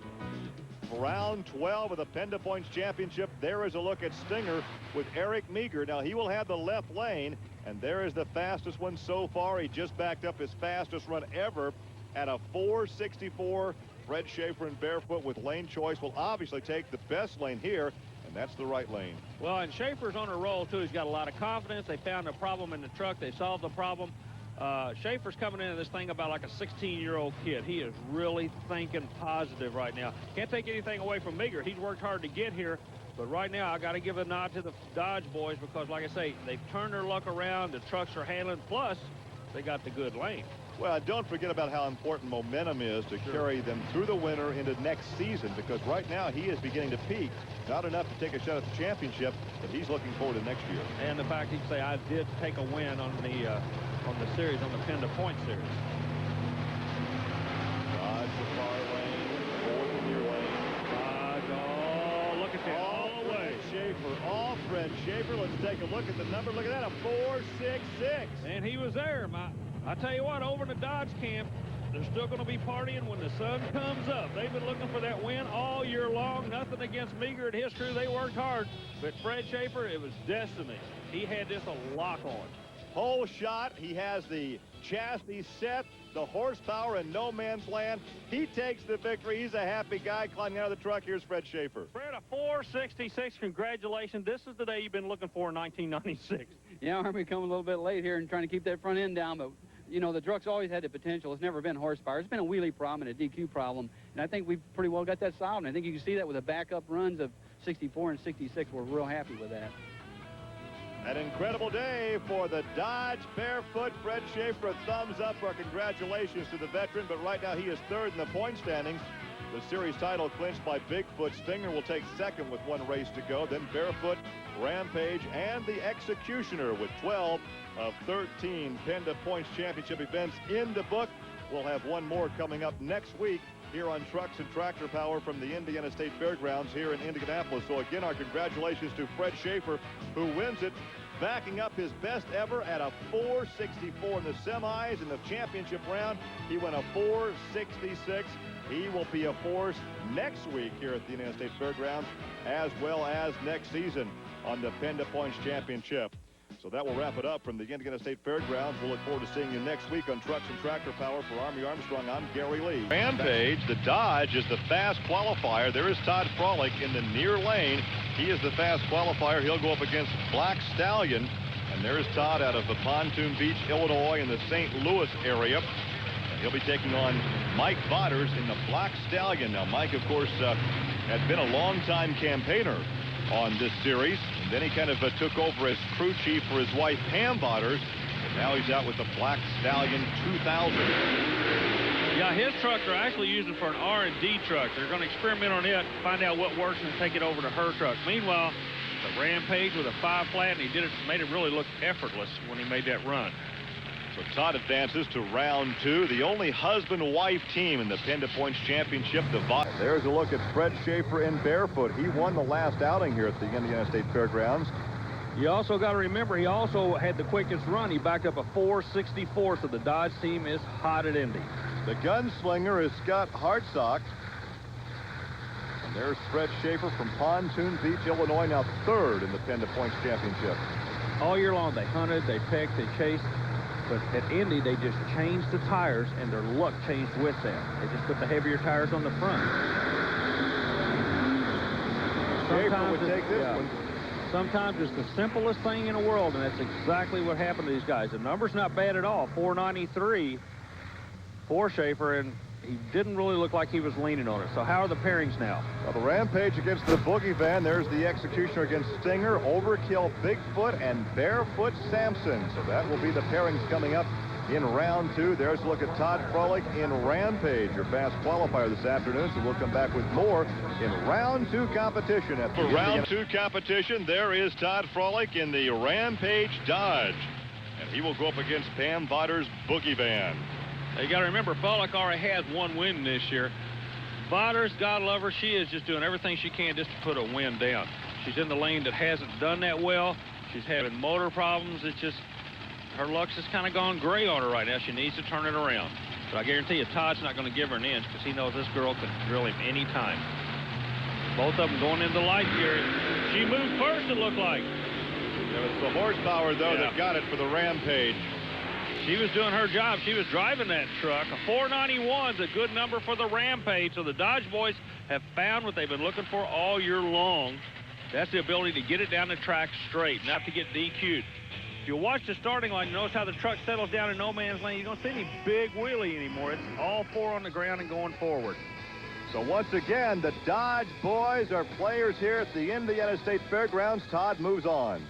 Round 12 of the PENDA Points Championship. There is a look at Stinger with Eric Meager. Now, he will have the left lane, and there is the fastest one so far. He just backed up his fastest run ever at a 464. Fred Schaefer and Barefoot with lane choice will obviously take the best lane here. and that's the right lane. Well, and Schaefer's on a roll, too. He's got a lot of confidence. They found a problem in the truck. They solved the problem. Schaefer's coming into this thing about like a 16-year-old kid. He is really thinking positive right now. Can't take anything away from Meager. He's worked hard to get here. But right now, I got to give a nod to the Dodge boys because, like I say, they've turned their luck around. The trucks are handling. Plus, they got the good lane. Well, don't forget about how important momentum is to carry them through the winter into next season, because right now he is beginning to peak. Not enough to take a shot at the championship, but he's looking forward to next year. And the fact he can say, I did take a win on the series, on the PENDA point series. Dodge the far lane, fourth in your lane. Dodge, oh, look at that, all the way. Schaefer, all Fred Schaefer. Let's take a look at the number. Look at that, a 4.66. And he was there. I tell you what, over in the Dodge camp, they're still going to be partying when the sun comes up. They've been looking for that win all year long. Nothing against Meager and his crew. They worked hard. But Fred Schaefer, it was destiny. He had this a lock on. Whole shot. He has the chassis set, the horsepower in no man's land. He takes the victory. He's a happy guy climbing out of the truck. Here's Fred Schaefer. Fred, a 4.66. Congratulations. This is the day you've been looking for in 1996. Yeah, Army coming a little bit late here and trying to keep that front end down, but you know, the truck's always had the potential. It's never been horsepower. It's been a wheelie problem and a DQ problem, and I think we've pretty well got that solved. And I think you can see that with the backup runs of 64 and 66. We're real happy with that. An incredible day for the Dodge Barefoot. Fred Schaefer, a thumbs up. Our congratulations to the veteran, but right now he is third in the point standings. The series title clinched by Bigfoot. Stinger will take second with one race to go. Then Barefoot, Rampage, and the Executioner with 12 of 13 PENDA Points Championship events in the book. We'll have one more coming up next week here on Trucks and Tractor Power from the Indiana State Fairgrounds here in Indianapolis. So again, our congratulations to Fred Schaefer, who wins it, backing up his best ever at a 4.64 in the semis. In the championship round, he went a 4.66. He will be a force next week here at the Indiana State Fairgrounds, as well as next season on the PENDA Points Championship. So that will wrap it up from the Indiana State Fairgrounds. We'll look forward to seeing you next week on Trucks and Tractor Power. For Army Armstrong, I'm Gary Lee. Rampage, the Dodge, is the fast qualifier. There is Todd Frolick in the near lane. He is the fast qualifier. He'll go up against Black Stallion. And there's Todd out of the Pontoon Beach, Illinois, in the St. Louis area. He'll be taking on Mike Vodders in the Black Stallion. Now, Mike, of course, had been a long-time campaigner on this series. And then he kind of took over as crew chief for his wife, Pam Vodders. And now he's out with the Black Stallion 2000. Yeah, his trucks are actually using for an R&D truck. They're going to experiment on it, find out what works, and take it over to her truck. Meanwhile, the Rampage with a 5-flat, and he made it really look effortless when he made that run. So Todd advances to round two, the only husband-wife team in the PENDA Points Championship. There's a look at Fred Schaefer in Barefoot. He won the last outing here at the Indiana State Fairgrounds. You also got to remember, he also had the quickest run. He backed up a 4.64, so the Dodge team is hot at Indy. The gunslinger is Scott Hartsock. And there's Fred Schaefer from Pontoon Beach, Illinois, now third in the PENDA Points Championship. All year long, they hunted, they pecked, they chased. But at Indy, they just changed the tires, and their luck changed with them. They just put the heavier tires on the front. Schaefer would take this one. Sometimes it's the simplest thing in the world, and that's exactly what happened to these guys. The number's not bad at all, 493 for Schaefer, and he didn't really look like he was leaning on it. So how are the pairings now? Well, the Rampage against the Boogie Van. There's the Executioner against Stinger, Overkill, Bigfoot, and Barefoot Samson. So that will be the pairings coming up in round two. There's a look at Todd Frolick in Rampage, your fast qualifier this afternoon. So we'll come back with more in round two competition. For round two competition, there is Todd Frolick in the Rampage Dodge. And he will go up against Pam Vodders' Boogie Van. You got to remember, Frolick already has one win this year. Vodders, God love her, she is just doing everything she can just to put a win down. She's in the lane that hasn't done that well. She's having motor problems. It's just, her luck's just kind of gone gray on her right now. She needs to turn it around. But I guarantee you, Todd's not going to give her an inch because he knows this girl can drill him any time. Both of them going into the light here. She moved first, it looked like. Yeah, it's the horsepower, though, that got it for the Rampage. She was doing her job. She was driving that truck. A 491 is a good number for the Rampage. So the Dodge boys have found what they've been looking for all year long. That's the ability to get it down the track straight, not to get DQ'd. If you watch the starting line, you notice how the truck settles down in no man's lane. You don't see any big wheelie anymore. It's all four on the ground and going forward. So once again, the Dodge boys are players here at the Indiana State Fairgrounds. Todd moves on.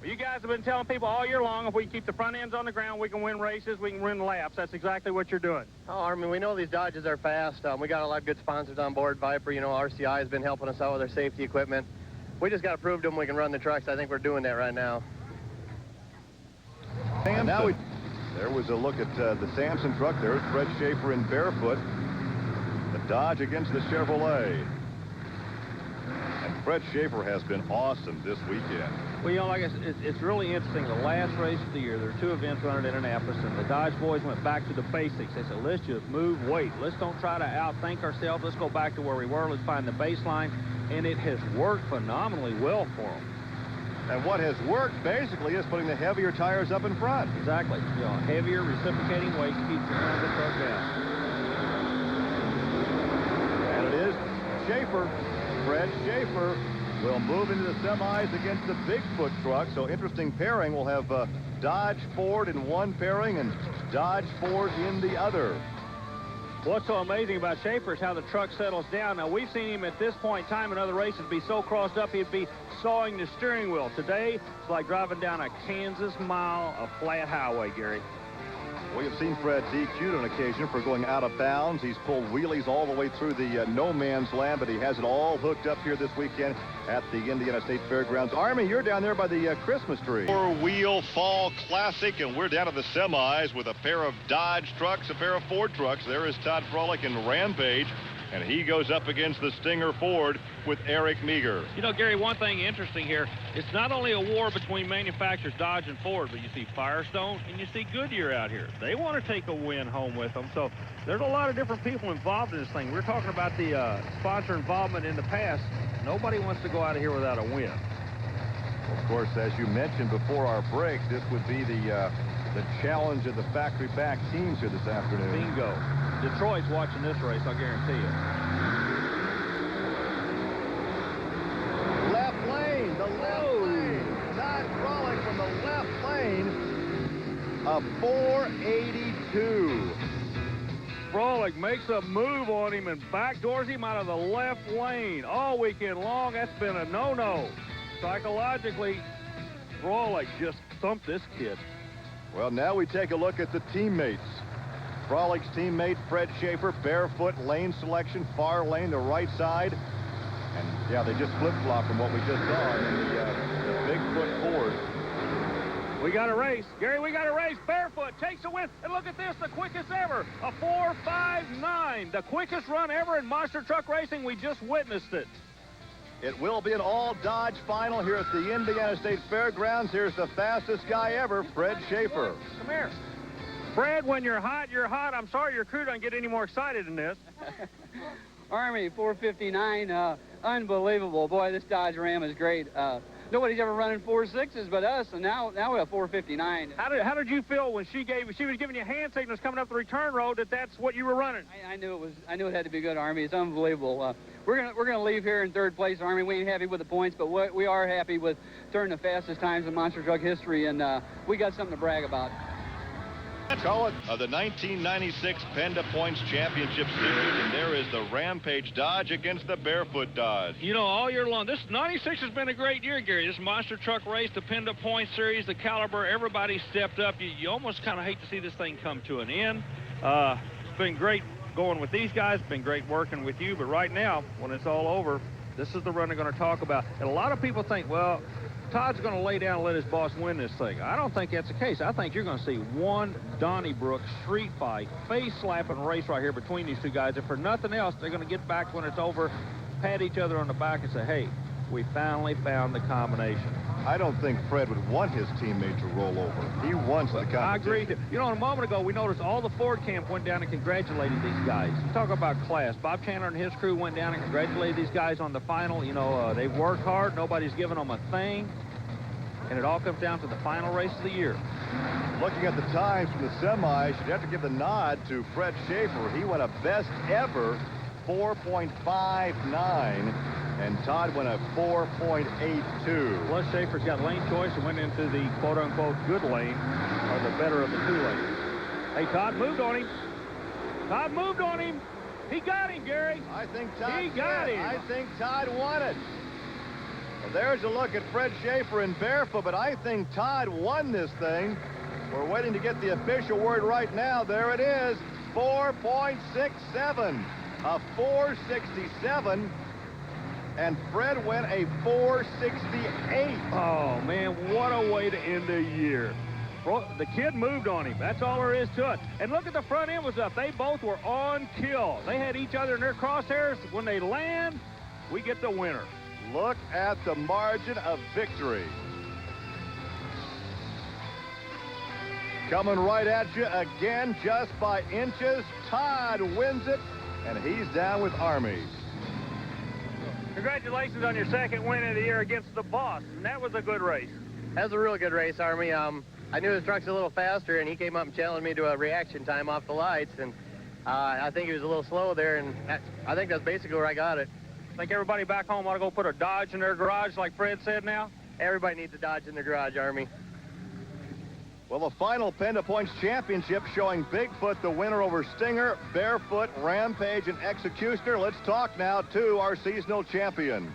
Well, you guys have been telling people all year long, if we keep the front ends on the ground, we can win races, we can win laps. That's exactly what you're doing. Oh, I mean, we know these Dodges are fast. We got a lot of good sponsors on board. Viper, you know, RCI has been helping us out with our safety equipment. We just got to prove to them we can run the trucks. I think we're doing that right now. Now there was a look at the Samson truck. There's Fred Schaefer in Barefoot. The Dodge against the Chevrolet. And Fred Schaefer has been awesome this weekend. Well, you know, like it's really interesting. The last race of the year, there were 2 events running in Indianapolis, and the Dodge boys went back to the basics. They said, let's just move weight. Let's don't try to outthink ourselves. Let's go back to where we were. Let's find the baseline. And it has worked phenomenally well for them. And what has worked, basically, is putting the heavier tires up in front. Exactly. You know, heavier, reciprocating weight keeps the front of the truck down. And it is Schaefer. Fred Schaefer will move into the semis against the Bigfoot truck. So interesting pairing. We'll have Dodge Ford in one pairing and Dodge Ford in the other. What's so amazing about Schaefer is how the truck settles down. Now, we've seen him at this point in time in other races be so crossed up he'd be sawing the steering wheel. Today, it's like driving down a Kansas mile of flat highway, Gary. We have seen Fred DQ'd on occasion for going out of bounds. He's pulled wheelies all the way through the no man's land, but he has it all hooked up here this weekend at the Indiana State Fairgrounds. Army, you're down there by the Christmas tree. Four-wheel fall classic, and we're down to the semis with a pair of Dodge trucks, a pair of Ford trucks. There is Todd Frolick in Rampage, and he goes up against the Stinger Ford with Eric Meager. You know, Gary, one thing interesting here, it's not only a war between manufacturers Dodge and Ford, but you see Firestone and you see Goodyear out here. They want to take a win home with them. So there's a lot of different people involved in this thing. We're talking about the sponsor involvement in the past. Nobody wants to go out of here without a win. Of course, as you mentioned before our break, this would be the challenge of the factory-back teams here this afternoon. Bingo. Detroit's watching this race, I'll guarantee you. Left lane, the left lane. Todd Frolick from the left lane. A 482. Frolick makes a move on him and backdoors him out of the left lane. All weekend long, that's been a no-no. Psychologically, Frolick just thumped this kid. Well, now we take a look at the teammates. Frolick's teammate, Fred Schaefer, barefoot, lane selection, far lane, the right side. And, yeah, they just flip-flop from what we just saw in the Bigfoot Ford. We got a race. Gary, we got a race. Barefoot takes a win. And look at this, the quickest ever. A 4.59. The quickest run ever in monster truck racing. We just witnessed it. It will be an all-Dodge final here at the Indiana State Fairgrounds. Here's the fastest guy ever, Fred Schaefer. Come here. Fred, when you're hot, you're hot. I'm sorry your crew doesn't get any more excited than this. Army 459, unbelievable. Boy, this Dodge Ram is great. Nobody's ever running 4.6s but us, and now we have 459. How did you feel when she was giving you hand signals coming up the return road that's what you were running? I knew it had to be good, Army. It's unbelievable. We're gonna leave here in third place, Army. We ain't happy with the points, but we are happy with turning the fastest times in monster truck history, and we got something to brag about. Call it the 1996 PENDA Points Championship Series, and there is the Rampage Dodge against the Barefoot Dodge. You know, all year long, this 96 has been a great year, Gary. This monster truck race, the PENDA Points Series, the caliber, everybody stepped up. You almost kind of hate to see this thing come to an end. It's been great going with these guys. It's been great working with you, but right now, when it's all over, this is the run they're going to talk about. And a lot of people think, well, Todd's going to lay down and let his boss win this thing. I don't think that's the case. I think you're going to see one Donnybrook street fight, face-slapping race right here between these two guys. And for nothing else, they're going to get back when it's over, pat each other on the back and say, hey, we finally found the combination. I don't think Fred would want his teammate to roll over. He wants the competition. I agree. You know, a moment ago, we noticed all the Ford camp went down and congratulated these guys. Talk about class. Bob Chandler and his crew went down and congratulated these guys on the final. You know, they've worked hard. Nobody's given them a thing. And it all comes down to the final race of the year. Looking at the times from the semis, you'd have to give the nod to Fred Schaefer. He went a best ever 4.59 And Todd went a 4.82. Plus, Schaefer's got lane choice and went into the quote-unquote good lane, or the better of the two lanes. Hey, Todd moved on him. Todd moved on him. He got him, Gary. I think Todd He got him. I think Todd won it. Well, there's a look at Fred Schaefer in Barefoot, but I think Todd won this thing. We're waiting to get the official word right now. There it is, 4.67. A 467. And Fred went a 468. Oh, man, what a way to end the year. The kid moved on him. That's all there is to it. And look at the front end was up. They both were on kill. They had each other in their crosshairs. When they land, we get the winner. Look at the margin of victory. Coming right at you again, just by inches. Todd wins it, and he's down with Army. Congratulations on your second win of the year against the boss. And that was a good race. That was a real good race, Army. I knew his truck's a little faster, and he came up and challenged me to a reaction time off the lights, and I think he was a little slow there, and I think that's basically where I got it. Think everybody back home ought to go put a Dodge in their garage like Fred said now? Everybody needs a Dodge in their garage, Army. Well, the final PENDA Points Championship showing Bigfoot the winner over Stinger, Barefoot, Rampage, and Executioner. Let's talk now to our seasonal champion.